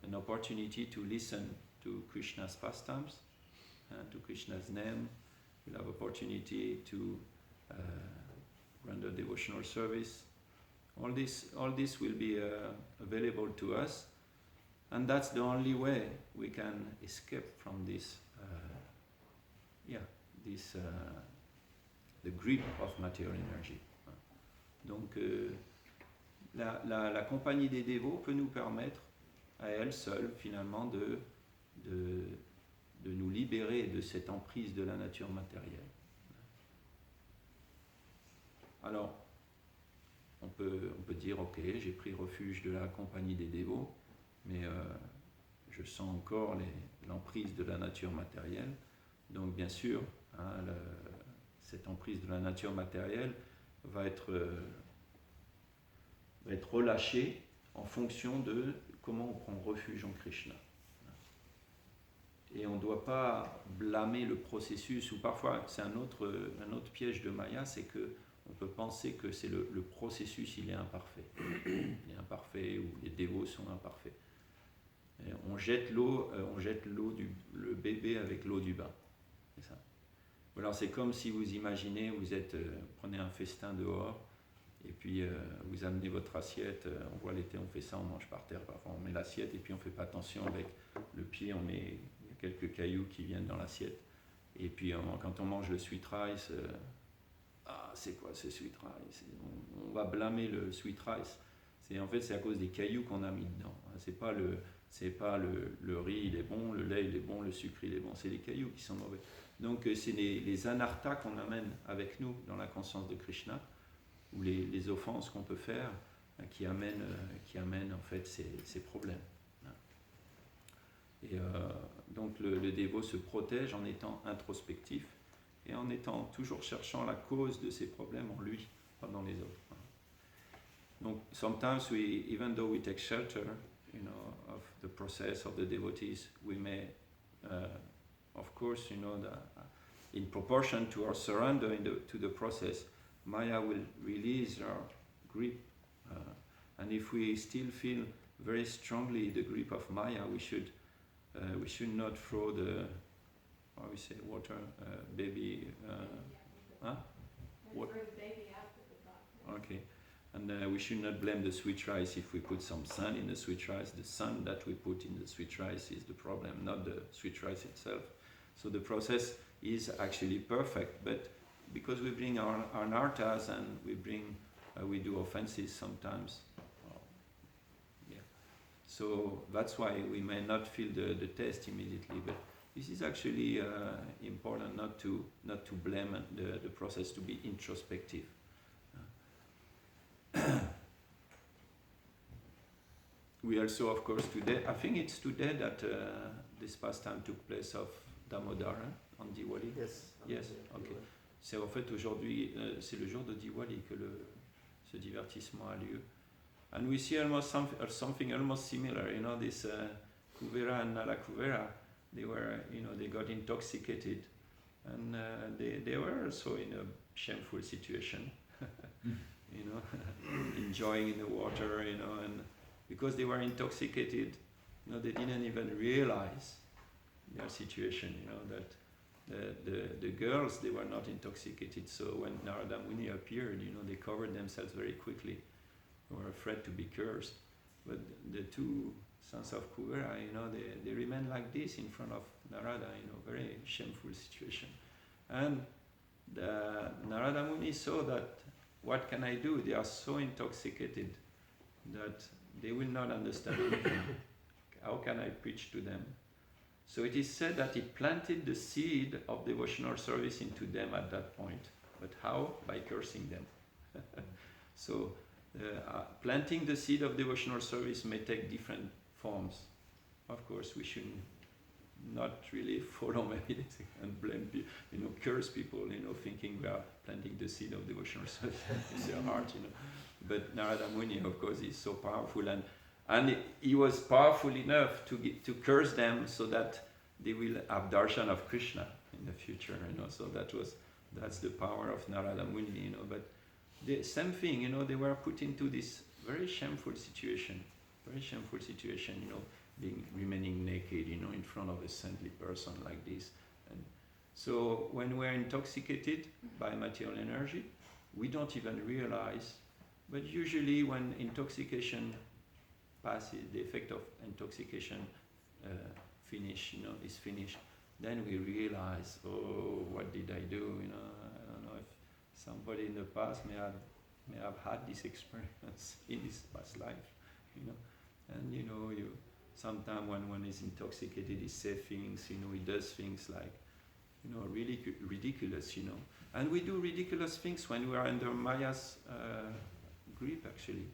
an opportunity to listen to Krishna's pastimes, to Krishna's name. We'll have opportunity to render devotional service. All this will be available to us, and that's the only way we can escape from this, the grip of material energy. Donc, la compagnie des dévots peut nous permettre, à elle seule, finalement, de nous libérer de cette emprise de la nature matérielle. Alors, on peut dire, ok, j'ai pris refuge de la compagnie des dévots, mais je sens encore l'emprise de la nature matérielle. Donc, bien sûr, cette emprise de la nature matérielle va être relâchée en fonction de comment on prend refuge en Krishna. Et on ne doit pas blâmer le processus, ou parfois c'est un autre piège de Maya, c'est que on peut penser que c'est le processus, il est imparfait. Il est imparfait, ou les dévots sont imparfaits. Et on jette le bébé avec l'eau du bain. C'est ça. Alors c'est comme si vous imaginez, prenez un festin dehors, et puis vous amenez votre assiette, on voit l'été, on fait ça, on mange par terre, parfois on met l'assiette, et puis on ne fait pas attention avec le pied, il y a quelques cailloux qui viennent dans l'assiette, et puis quand on mange le sweet rice, c'est quoi ce sweet rice? On va blâmer le sweet rice. C'est à cause des cailloux qu'on a mis dedans. C'est pas le riz il est bon, le lait il est bon, le sucre il est bon. C'est les cailloux qui sont mauvais. Donc c'est les anarthas qu'on amène avec nous dans la conscience de Krishna, ou les offenses qu'on peut faire qui amènent en fait ces problèmes. Et donc le dévot se protège en étant introspectif et en étant toujours cherchant la cause de ces problèmes en lui, pas dans les autres. Donc sometimes even though we take shelter, of the process of the devotees, we may, of course, that in proportion to our surrender to the process, Maya will release our grip, and if we still feel very strongly the grip of Maya, we should not throw the water baby. Throw the baby after the bath. Okay. And we should not blame the sweet rice if we put some sun in the sweet rice. The sun that we put in the sweet rice is the problem, not the sweet rice itself. So the process is actually perfect, but because we bring our nartas and we do offenses sometimes. So that's why we may not feel the taste immediately, but this is actually important not to blame the process, to be introspective. We also, of course, today, I think it's today that this pastime took place of Damodar on Diwali. Yes. Yes, ok. C'est en fait aujourd'hui, c'est le jour de Diwali que ce divertissement a lieu. And we see almost something almost similar, you know, this Kuvera and Nala Kuvera, they got intoxicated, and they were also in a shameful situation, you know, enjoying in the water, you know, and because they were intoxicated, you know, they didn't even realize their situation, you know, that the girls, they were not intoxicated, so when Narada Muni appeared, you know, they covered themselves very quickly. They were afraid to be cursed. But the two sons of Kuvera, you know, they remained like this in front of Narada, you know, very shameful situation. And Narada Muni saw that, what can I do? They are so intoxicated that they will not understand anything. How can I preach to them? So it is said that he planted the seed of devotional service into them at that point. But how? By cursing them. So planting the seed of devotional service may take different forms. Of course, we should not really follow maybe and blame people, you know, curse people, you know, thinking we are planting the seed of devotional service in their heart, you know. But Narada Muni, of course, is so powerful, and he was powerful enough to curse them so that they will have darshan of Krishna in the future, you know. So that's the power of Narada Muni, you know. But the same thing, you know, they were put into this very shameful situation, you know, remaining naked, you know, in front of a saintly person like this. And so when we're intoxicated by material energy, we don't even realize. But usually when intoxication passes, the effect of intoxication is finished, then we realize, oh, what did I do? You know, I don't know if somebody in the past may have had this experience in his past life, you know. And you know, sometimes when one is intoxicated, he says things, you know, he does things like, you know, really ridiculous, you know. And we do ridiculous things when we are under Maya's grip, actually.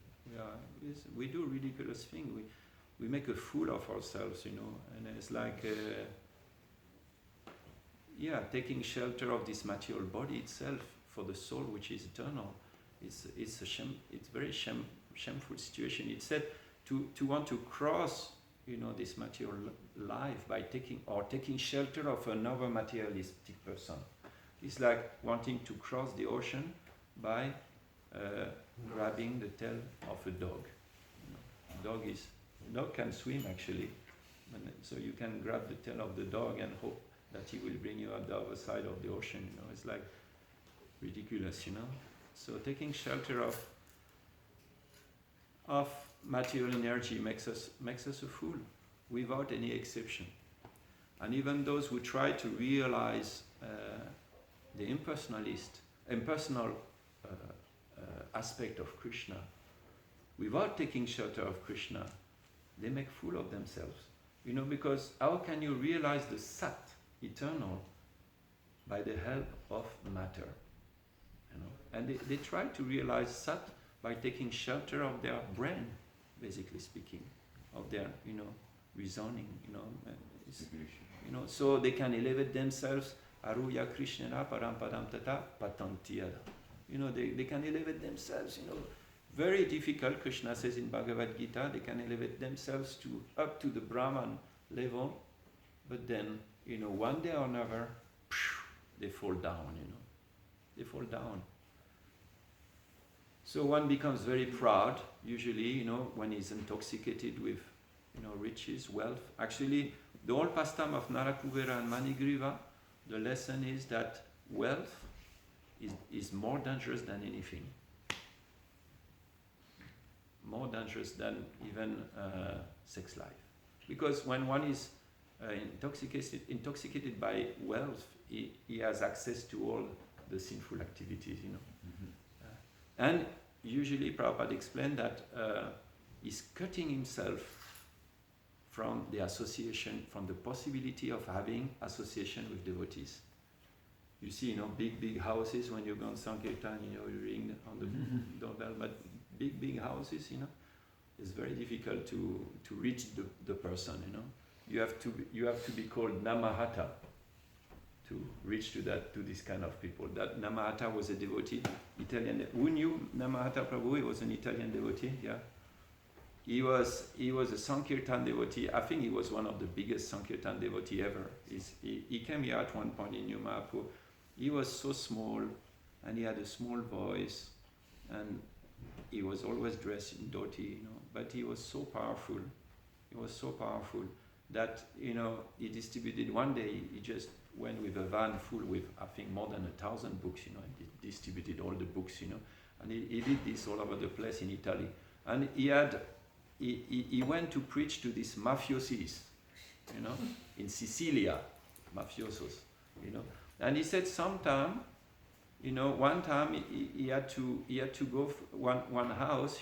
We do ridiculous things. We make a fool of ourselves, you know, and it's like, taking shelter of this material body itself for the soul, which is eternal. It's very shameful situation. It said to want to cross, you know, this material life by taking shelter of another materialistic person. It's like wanting to cross the ocean by grabbing the tail of a dog. You know, dog can swim actually, and so you can grab the tail of the dog and hope that he will bring you out the other side of the ocean. You know, it's like ridiculous, you know. So taking shelter of material energy makes us a fool, without any exception. And even those who try to realize the impersonal aspect of Krishna, without taking shelter of Krishna, they make fool of themselves. You know, because how can you realize the Sat, eternal, by the help of matter? You know, and they try to realize Sat by taking shelter of their brain, basically speaking, of their, you know, reasoning, you know, so they can elevate themselves. Aruya Krishna Parampadam Tata Patantiyada. You know, they can elevate themselves, you know. Very difficult, Krishna says in Bhagavad Gita, they can elevate themselves up to the Brahman level, but then, you know, one day or another, they fall down, you know. They fall down. So one becomes very proud, usually, you know, when he's intoxicated with, you know, riches, wealth. Actually, the whole pastime of Narakuvera and Manigriva, the lesson is that wealth is more dangerous than anything. More dangerous than even sex life. Because when one is intoxicated by wealth, he has access to all the sinful activities, you know. Mm-hmm. And usually Prabhupada explained that he's cutting himself from the association, from the possibility of having association with devotees. You see, big houses when you go on Sankirtan, you ring on the doorbell, but big houses, it's very difficult to reach the person, You have to be called Namahata to reach to this kind of people. That Namahata was a devotee, Italian. Who knew Namahata Prabhu? He was an Italian devotee, yeah. He was a Sankirtan devotee. I think he was one of the biggest Sankirtan devotee ever. He came here at one point in New Mahapur. He was so small, and he had a small voice, and he was always dressed in dhoti, but he was so powerful. He was so powerful that, he distributed, one day he just went with a van full with, I think, more than 1,000 books, and he distributed all the books, and he did this all over the place in Italy. And he went to preach to these mafiosis, in Sicilia, mafiosos, And he said sometime, one time he had to go one house,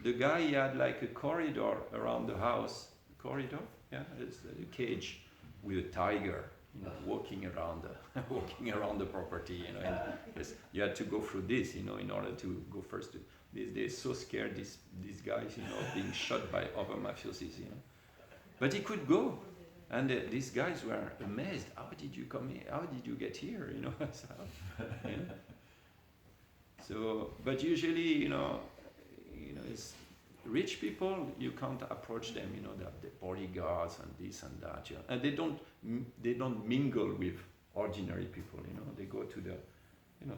the guy, he had like a corridor around the house. Corridor? Yeah, it's a cage with a tiger, walking around the property, and you had to go through this, in order to go first. They're so scared, these guys, being shot by other mafiosis, But he could go. And these guys were amazed. How did you come here? How did you get here? So, but usually, it's rich people. You can't approach them. They have the bodyguards and this and that. And they don't mingle with ordinary people. They go to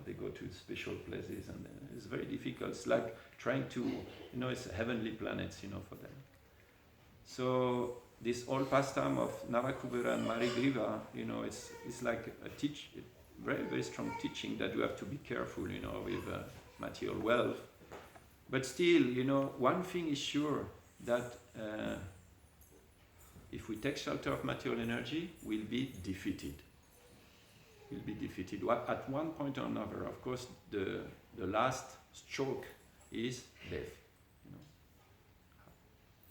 they go to special places, and it's very difficult. It's like trying to, it's heavenly planets, for them. So this whole pastime of Narakubera and Marigriva, it's like a very, very strong teaching that you have to be careful, with material wealth. But still, one thing is sure, that if we take shelter of material energy, we'll be defeated. We'll be defeated. At one point or another, of course, the last stroke is death.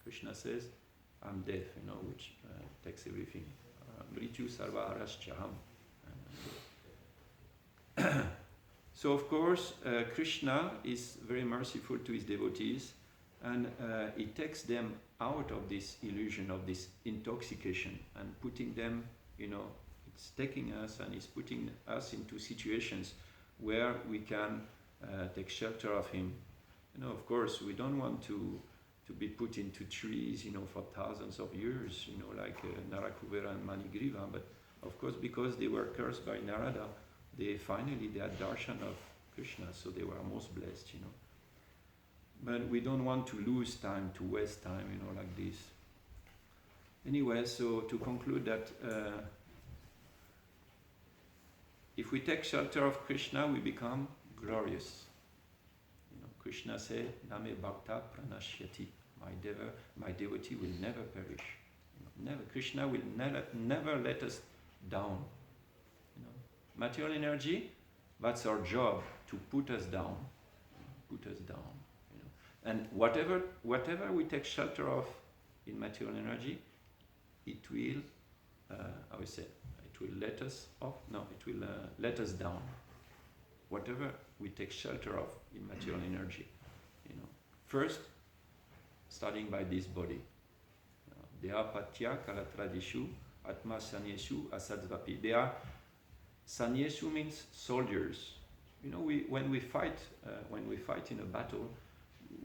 Krishna says, I'm death, which takes everything. Mrityu sarva araschaham. So, of course, Krishna is very merciful to his devotees, and he takes them out of this illusion, of this intoxication, and putting them, it's taking us and it's putting us into situations where we can take shelter of him. Of course, we don't want to be put into trees, for thousands of years, like Narakubera and Manigriva. But of course, because they were cursed by Narada, they had darshan of Krishna, so they were most blessed, But we don't want to lose time, to waste time, like this. Anyway, so to conclude that, if we take shelter of Krishna, we become glorious. Krishna said, Name Bhakta Pranashyati. My devotee will never perish. Never. Krishna will never let us down. Material energy, that's our job, to put us down. Put us down. And whatever we take shelter of in material energy, it will, it will let us off. No, it will let us down. Whatever we take shelter of in material energy, First, starting by this body. Deha patya kalatradishu atma sanyeshu asadvapi. Sanyeshu means soldiers. When we fight in a battle,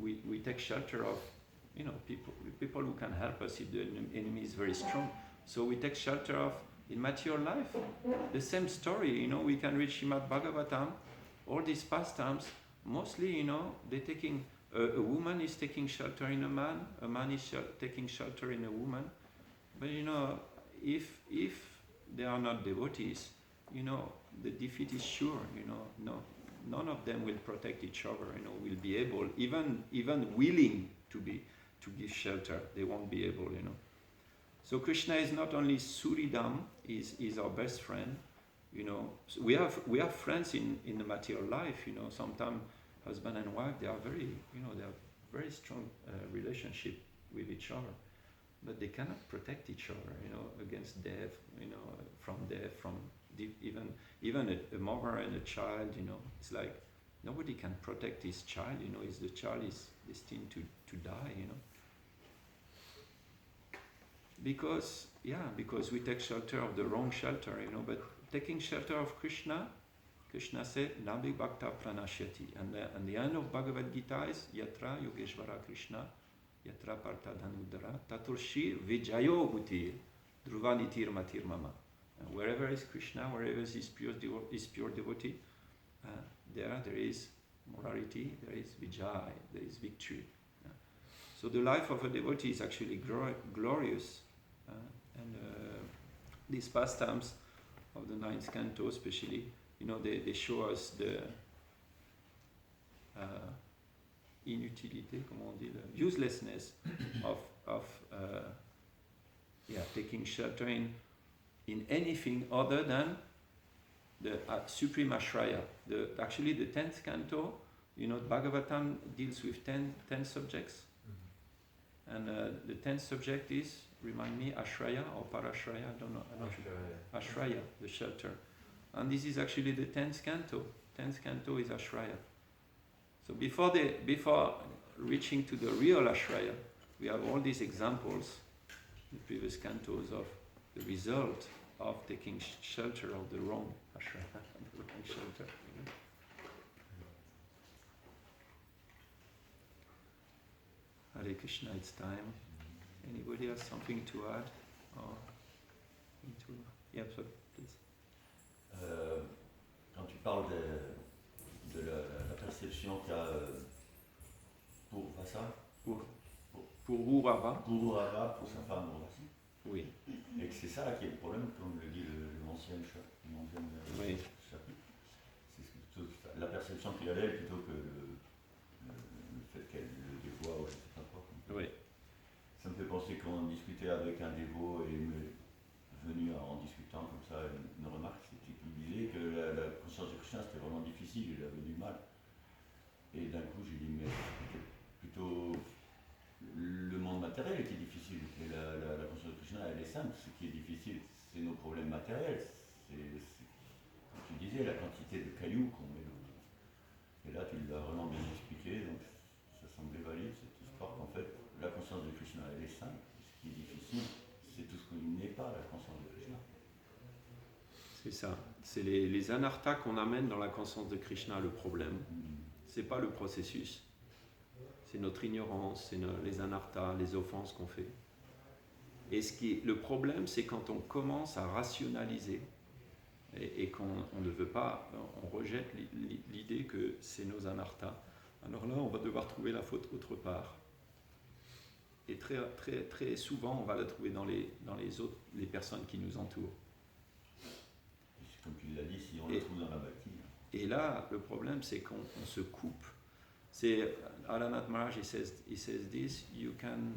we take shelter of, people who can help us if the enemy is very strong. So we take shelter of, in material life, the same story. We can read Srimad Bhagavatam, all these pastimes. Mostly, they're taking. A woman is taking shelter in a man is taking shelter in a woman. But if they are not devotees, the defeat is sure. None of them will protect each other. Will be able, even willing to give shelter, they won't be able. So Krishna is not only Suridam, is our best friend. So we have friends in the material life. Sometimes husband and wife, they are very strong relationship with each other. but they cannot protect each other, against death, from death, from even a mother and a child, it's like nobody can protect his child, if the child is destined to die, Because we take shelter of the wrong shelter, but taking shelter of Krishna said, Nabi Bhakta Pranashyati. And the end of Bhagavad Gita is, Yatra Yogeshvara Krishna, Yatra Partha Dhanudara, Taturshir Vijayo Bhutir, Dhruvanitir Matir Mama. And wherever is Krishna, wherever is pure devotee, there is morality, there is Vijay, there is victory. So the life of a devotee is actually glorious. And these pastimes of the ninth canto especially, they show us the inutilité, comment on dit, the uselessness of taking shelter in anything other than the supreme ashraya. Actually the 10th canto, Bhagavatam deals with 10 subjects. And the 10th subject is, remind me, Ashraya or Parashraya? I don't know. Ashraya, the shelter. And this is actually the 10th canto. 10th canto is Ashraya. So before reaching to the real Ashraya, we have all these examples in the previous cantos of the result of taking shelter of the wrong Ashraya, the wrong shelter. Hare Krishna, it's time. Anybody has something to add? Yeah, so please. Quand tu parles de la perception qu'a pour Vasa, pour Urava, pour sa femme Urvasi, oui. Et que c'est ça qui est le problème, comme le dit l'ancien oui. chapitre. C'est plutôt la perception qu'il avait plutôt que le fait qu'elle le dévoie ou je sais pas quoi. Oui. Ça me fait penser qu'on discutait avec un dévot et il m'est venu en discutant comme ça une remarque, c'était qu'il disait que la conscience de Krishna c'était vraiment difficile, il avait du mal. Et d'un coup j'ai dit mais plutôt le monde matériel qui est difficile et la conscience de Krishna elle est simple, ce qui est difficile c'est nos problèmes matériels, c'est comme tu disais la quantité de cailloux qu'on met dans. Et là tu l'as vraiment bien expliqué, donc ça semblait valide cette histoire qu'en fait la conscience de Krishna elle est simple, ce qui est difficile c'est tout ce qui n'est pas la conscience de Krishna. C'est ça, c'est les anarthas qu'on amène dans la conscience de Krishna le problème. C'est pas le processus, c'est notre ignorance, c'est les anarthas, les offenses qu'on fait. Et le problème, c'est quand on commence à rationaliser et qu'on ne veut pas, on rejette l'idée que c'est nos anarthas. Alors là, on va devoir trouver la faute autre part. Et très, très, très souvent, on va la trouver dans les personnes qui nous entourent. Comme tu l'as dit, si on le trouve dans la bhakti. Et là, le problème, c'est qu'on se coupe. C'est Alanath Maharaj, he says this, you can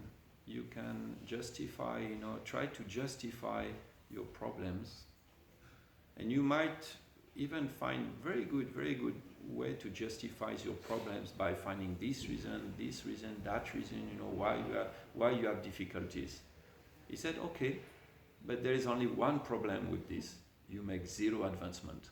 justify, try to justify your problems. And you might even find very good way to justify your problems by finding this reason, that reason, why you have difficulties. He said, okay, but there is only one problem with this. You make zero advancement.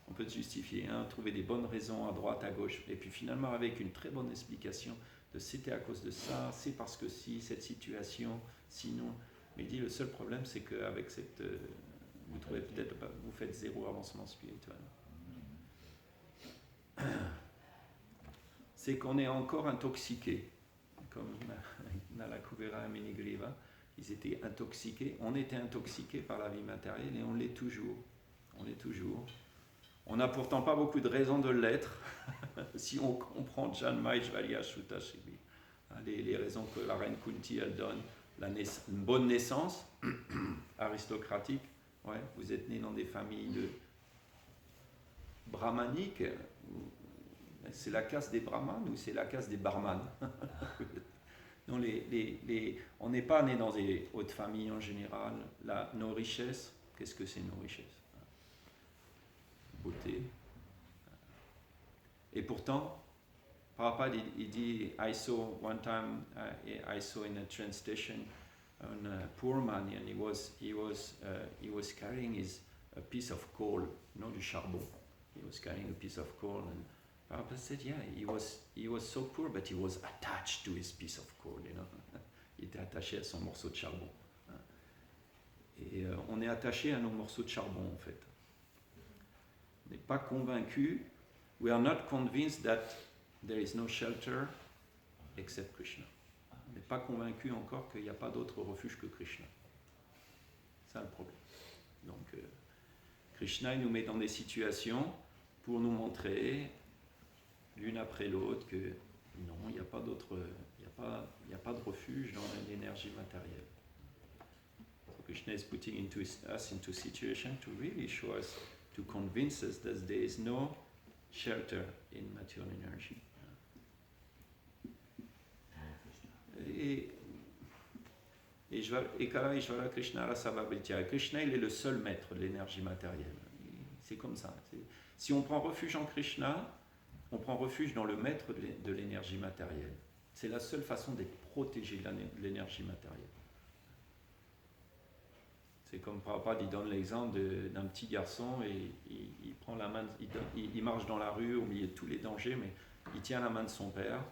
On peut justifier, trouver des bonnes raisons à droite, à gauche, et puis finalement avec une très bonne explication de c'était à cause de ça, c'est parce que si, cette situation, sinon. Mais il dit le seul problème c'est qu'avec cette... vous trouvez peut-être pas, vous faites zéro avancement spirituel. C'est qu'on est encore intoxiqué, comme Nalakuvera et Minigriva, ils étaient intoxiqués, on était intoxiqués par la vie matérielle et on l'est toujours. On n'a pourtant pas beaucoup de raisons de l'être, si on comprend Janma Ishvarya Shuta Shibi. Les raisons que la reine Kunti elle donne, une bonne naissance aristocratique, ouais, vous êtes né dans des familles brahmaniques, c'est la caste des brahmanes ou c'est la caste des barmanes? Non, on n'est pas né dans des hautes familles en général. Nos richesses, qu'est-ce que c'est nos richesses? Beauté. Et pourtant, Prabhupada, il dit, I saw one time, I saw in a train station a poor man, and he was carrying a piece of coal, du charbon. He was carrying a piece of coal, and Prabhupada said, yeah, he was so poor, but he was attached to his piece of coal, Il était attaché à son morceau de charbon. Et on est attaché à nos morceaux de charbon, en fait. On n'est pas convaincu. We are not convinced that there is no shelter except Krishna. On n'est pas convaincu encore qu'il n'y a pas d'autre refuge que Krishna. C'est ça le problème. Donc, Krishna, il nous met dans des situations pour nous montrer, l'une après l'autre, que non, il n'y a pas d'autre, il n'y a pas de refuge dans l'énergie matérielle. So Krishna is putting us into a situation to really show us, to convince us that there is no shelter in material energy. Ekara Ishvara Krishna Rasava Britya. Krishna, il est le seul maître de l'énergie matérielle. C'est comme ça. Si on prend refuge en Krishna, on prend refuge dans le maître de l'énergie matérielle. C'est la seule façon d'être protégé de l'énergie matérielle. C'est comme Prabhupada, il donne l'exemple d'un petit garçon et il prend la main, il marche dans la rue au milieu de tous les dangers, mais il tient la main de son père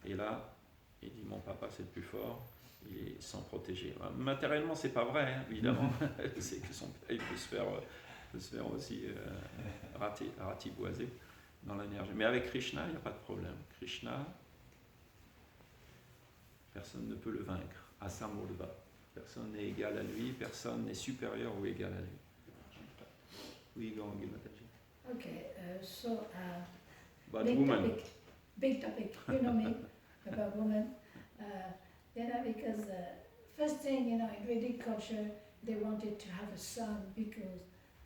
et là, il dit mon papa c'est le plus fort, il est sans protéger. Matériellement c'est pas vrai, évidemment, c'est que son père il peut se faire aussi ratiboiser dans l'énergie. Mais avec Krishna, il n'y a pas de problème. Krishna, personne ne peut le vaincre. Asamurva. Personne n'est égal à lui, personne n'est supérieur ou égal à lui. Oui, Gangi Mataji. Okay, so But big woman. big topic, you know me, about women. Because first thing, in Vedic culture, they wanted to have a son because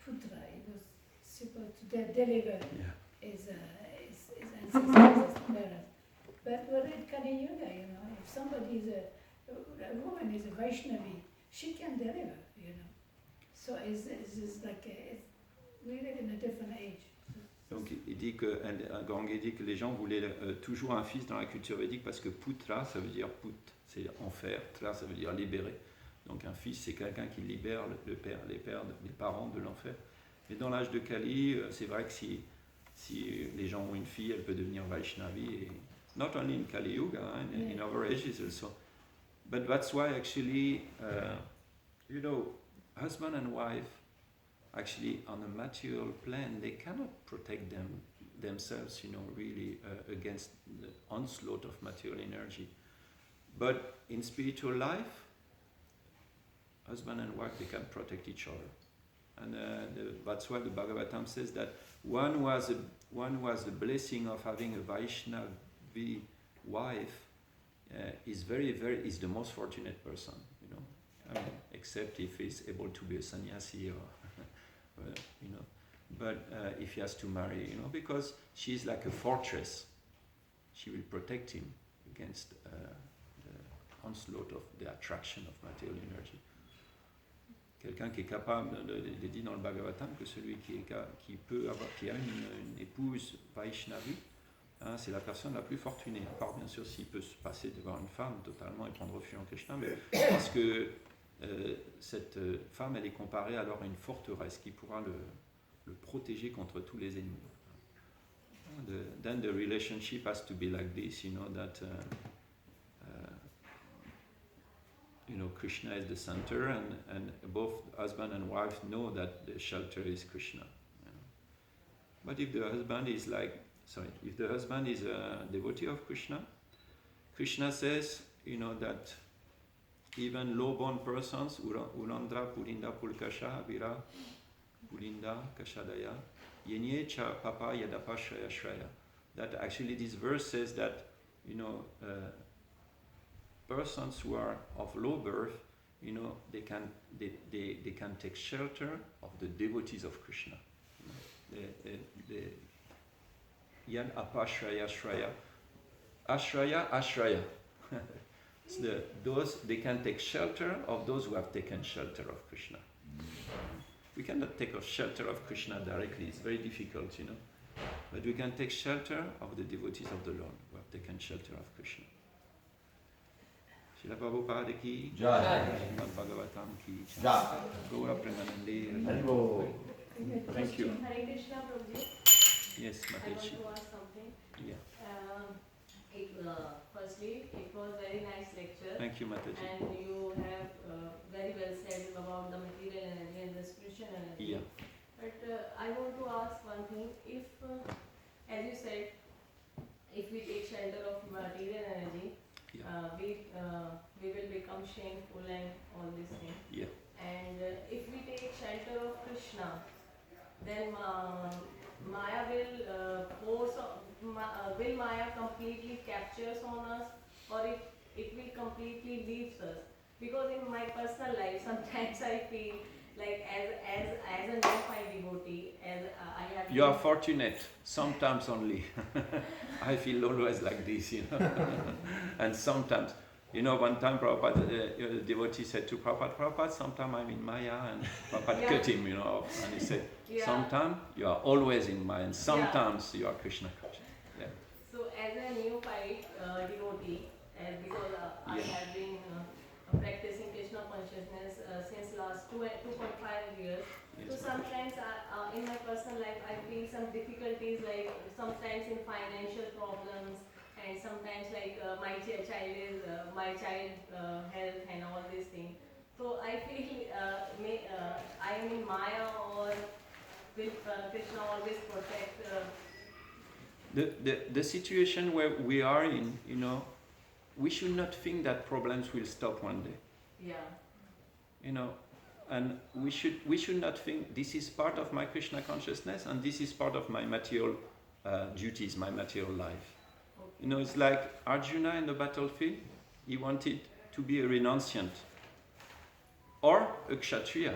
Putra, he was supposed to deliver his ancestors, his parents. But we're in Kali Yuga, if somebody a woman is a Vaishnavi, she can deliver, So it's like, we live in a different age. Donc il dit que Gangi dit que les gens voulaient toujours un fils dans la culture védique parce que putra, ça veut dire put, c'est enfer, tra, ça veut dire libérer. Donc un fils, c'est quelqu'un qui libère les parents de l'enfer. Mais dans l'âge de Kali, c'est vrai que si les gens ont une fille, elle peut devenir Vaishnavi. Et not only in Kali Yuga, in other ages also. But that's why actually, husband and wife, actually on a material plan, they cannot protect themselves, really against the onslaught of material energy. But in spiritual life, husband and wife, they can protect each other. And that's why the Bhagavatam says that one who has the blessing of having a Vaishnavi wife is is the most fortunate person, except if he's able to be a sannyasi or but if he has to marry, because she's like a fortress, she will protect him against the onslaught of the attraction of material energy. Quelqu'un qui est capable, il est dit dans le Bhagavatam que celui qui a une épouse Vaishnavi, c'est la personne la plus fortunée, à part bien sûr s'il peut se passer devant une femme totalement et prendre refuge en Krishna, mais parce que cette femme, elle est comparée alors à une forteresse qui pourra le protéger contre tous les ennemis. Then the relationship has to be like this, that Krishna is the center, and both husband and wife know that the shelter is Krishna. But if the husband is a devotee of Krishna, Krishna says, that even low-born persons, Ulandra, Pulinda, Pulkasha, Abira, Pulinda, Kashadaya, Yenye Cha Papa Yadapa Shraya Shraya. That actually this verse says that, persons who are of low birth, they can take shelter of the devotees of Krishna. Yan Apa Shraya Shraya. Ashraya Ashraya. They can take shelter of those who have taken shelter of Krishna. We cannot take a shelter of Krishna directly. It's very difficult, But we can take shelter of the devotees of the Lord, who have taken shelter of Krishna. Srila Prabhupada ki Jai. Srimad Bhagavatam ki Jai. Gaura Premanande. Haribo. Thank you. Hare Krishna, Prabhuji. Yes, I want Mataji. to ask something. Yeah. Firstly, it was very nice lecture, Thank you, Mataji. and you have very well said about the material energy and the spiritual energy. Yeah. But I want to ask one thing. If, as you said, if we take shelter of material energy, Yeah. we will become shameful and all these things. Yeah. And if we take shelter of Krishna, then Maya will Maya completely captures on us, or it will completely leaves us? Because in my personal life, sometimes I feel like as a neophyte devotee, as I have. You are fortunate, sometimes only. I feel always like this, you know. And sometimes, you know, one time Prabhupada, the devotee said to Prabhupada, sometimes I'm in Maya, and Prabhupada cut him, you know, and he said, sometimes you are always in Maya, and sometimes you are Krishna conscious. Yeah. So as a neophyte devotee, because I Yeah. have been practicing Krishna consciousness since last 2.5 years. Yes, So sometimes in my personal life I feel some difficulties, like sometimes in financial problems, and sometimes like my child health and all these things. So I feel I am in Maya, or will Krishna always protect? The situation where we are in, you know, we should not think that problems will stop one day. Yeah. You know, and we should not think this is part of my Krishna consciousness and this is part of my material duties, my material life. Okay. You know, it's like Arjuna in the battlefield. He wanted to be a renunciant or a kshatriya.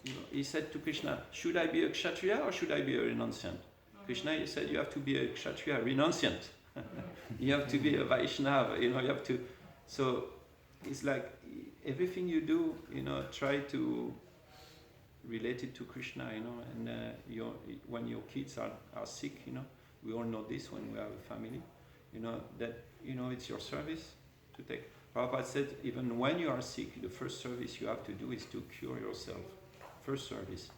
You know, he said to Krishna, should I be a kshatriya or should I be a renunciant? Krishna, he said, you have to be a kshatriya, renunciant. You have to be a Vaishnava, you know, you have to. So it's like everything you do, you know, try to relate it to Krishna, you know, and when your kids are sick, you know, we all know this when we have a family, you know, that, you know, it's your service to take. Prabhupada said, even when you are sick, the first service you have to do is to cure yourself. First service.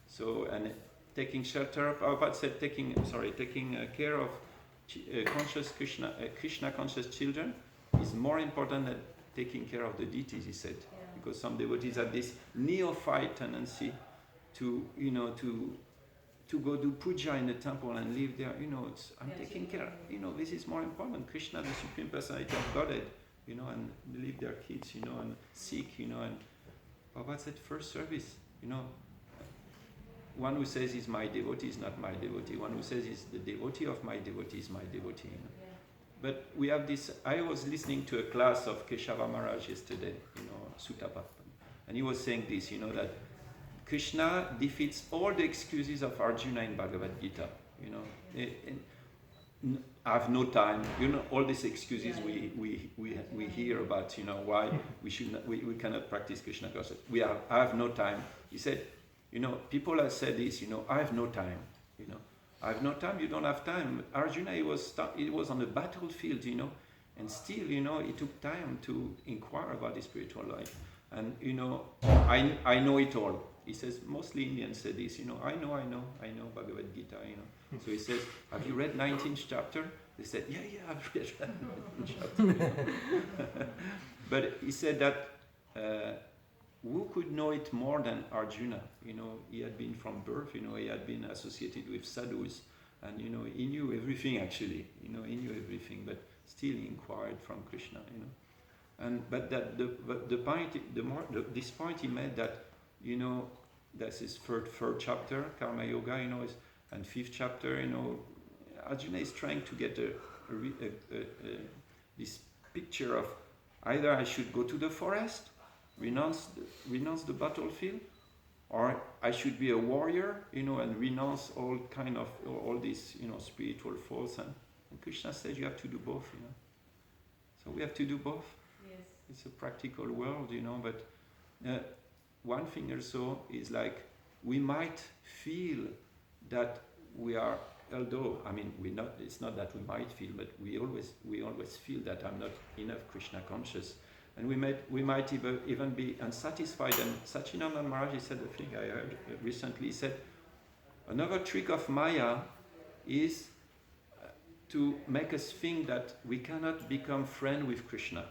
So, and taking shelter, Prabhupada said, taking care of conscious Krishna conscious children is more important than taking care of the deities, he said. Yeah. Because some devotees have this neophyte tendency to, you know, to go do puja in the temple and live there, you know, I'm taking care, you know, this is more important. Krishna, the Supreme Personality of Godhead, you know, and leave their kids, you know, and seek, you know, and Prabhupada said first service, you know. One who says he's my devotee is not my devotee. One who says he's the devotee of my devotee is my devotee. You know? Yeah. But we have this. I was listening to a class of Keshava Maharaj yesterday, you know, Sutta, and he was saying this, you know, that Krishna defeats all the excuses of Arjuna in Bhagavad Gita. You know, I have no time. You know, all these excuses we hear about. You know, why we should not, we cannot practice Krishna consciousness. I have no time. He said. You know, people have said this, you know, I have no time, you know. I have no time, you don't have time. Arjuna, he was on the battlefield, you know, and still, you know, he took time to inquire about his spiritual life. And, you know, I know it all. He says, mostly Indians say this, you know, I know Bhagavad Gita, you know. So he says, have you read 19th chapter? They said, yeah, I've read 19th chapter. You know? But he said that, who could know it more than Arjuna? You know, he had been from birth, you know, he had been associated with sadhus, and, you know, he knew everything actually, you know, he knew everything, but still he inquired from Krishna, you know. And, but that, the point, this point he made that, you know, that's his third chapter, Karma Yoga, you know, and fifth chapter, you know, Arjuna is trying to get this picture of either I should go to the forest, renounce the battlefield, or I should be a warrior, you know, and renounce all these, you know, spiritual force. And Krishna says you have to do both, you know. So we have to do both. Yes. It's a practical world, you know. But one thing also is like we might feel that we are, although, I mean, it's not that we might feel, but we always feel that I'm not enough Krishna conscious. And we might even be unsatisfied. And Satchinanda Maharaj, he said the thing I heard recently, he said, another trick of Maya is to make us think that we cannot become friend with Krishna.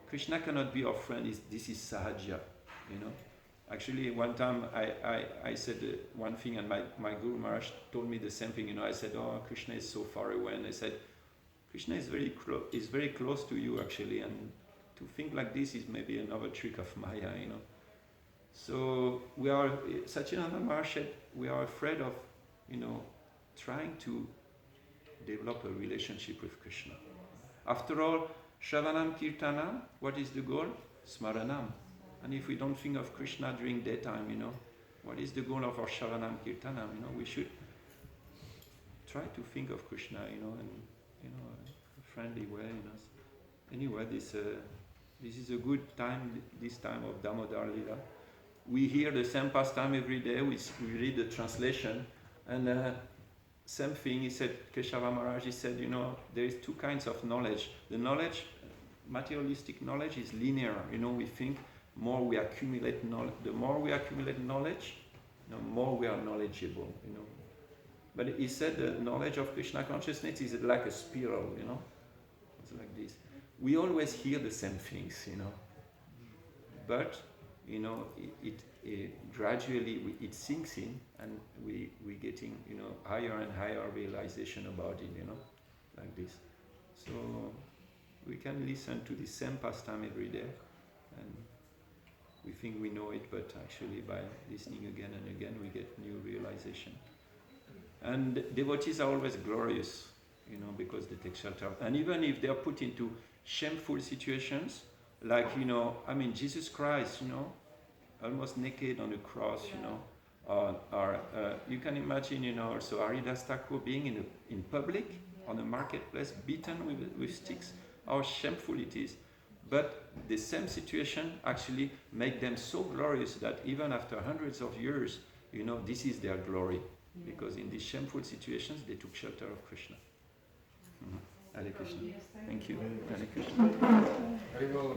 Krishna cannot be our friend. This is sahaja, you know. Actually, one time I said one thing, and my Guru Maharaj told me the same thing. You know, I said, "Oh, Krishna is so far away," and I said, "Krishna is very close to you, actually." And to think like this is maybe another trick of Maya, you know. So we are, Satchinanda Maharaj said, we are afraid of, you know, trying to develop a relationship with Krishna. After all, Shravanam Kirtanam, what is the goal? Smaranam. And if we don't think of Krishna during daytime, you know, what is the goal of our Shravanam Kirtanam? You know, we should try to think of Krishna, you know, in, you know, a friendly way, you know. Anyway, this is a good time, this time of Damodar Lila. We hear the same pastime every day, we read the translation, and same thing, he said, Keshava Maharaj, he said, you know, there is two kinds of knowledge. The knowledge, materialistic knowledge, is linear. You know, we think more we accumulate knowledge, the more we accumulate knowledge, the more we are knowledgeable, you know. But he said the knowledge of Krishna consciousness is like a spiral, you know. It's like this. We always hear the same things, you know. But, you know, it gradually it sinks in, and we getting, you know, higher and higher realization about it, you know, like this. So we can listen to the same pastime every day, and we think we know it, but actually by listening again and again we get new realization. And devotees are always glorious, you know, because they take shelter. And even if they are put into shameful situations, like, you know, I mean, Jesus Christ, you know, almost naked on the cross, you know, or you can imagine, you know, also Haridas Thakur being in public, on a marketplace, beaten with sticks, how shameful it is. But the same situation actually make them so glorious that even after hundreds of years, you know, this is their glory. Because in these shameful situations, they took shelter of Krishna. Hare Krishna. Thank you. Hare Krishna. Hare Bol.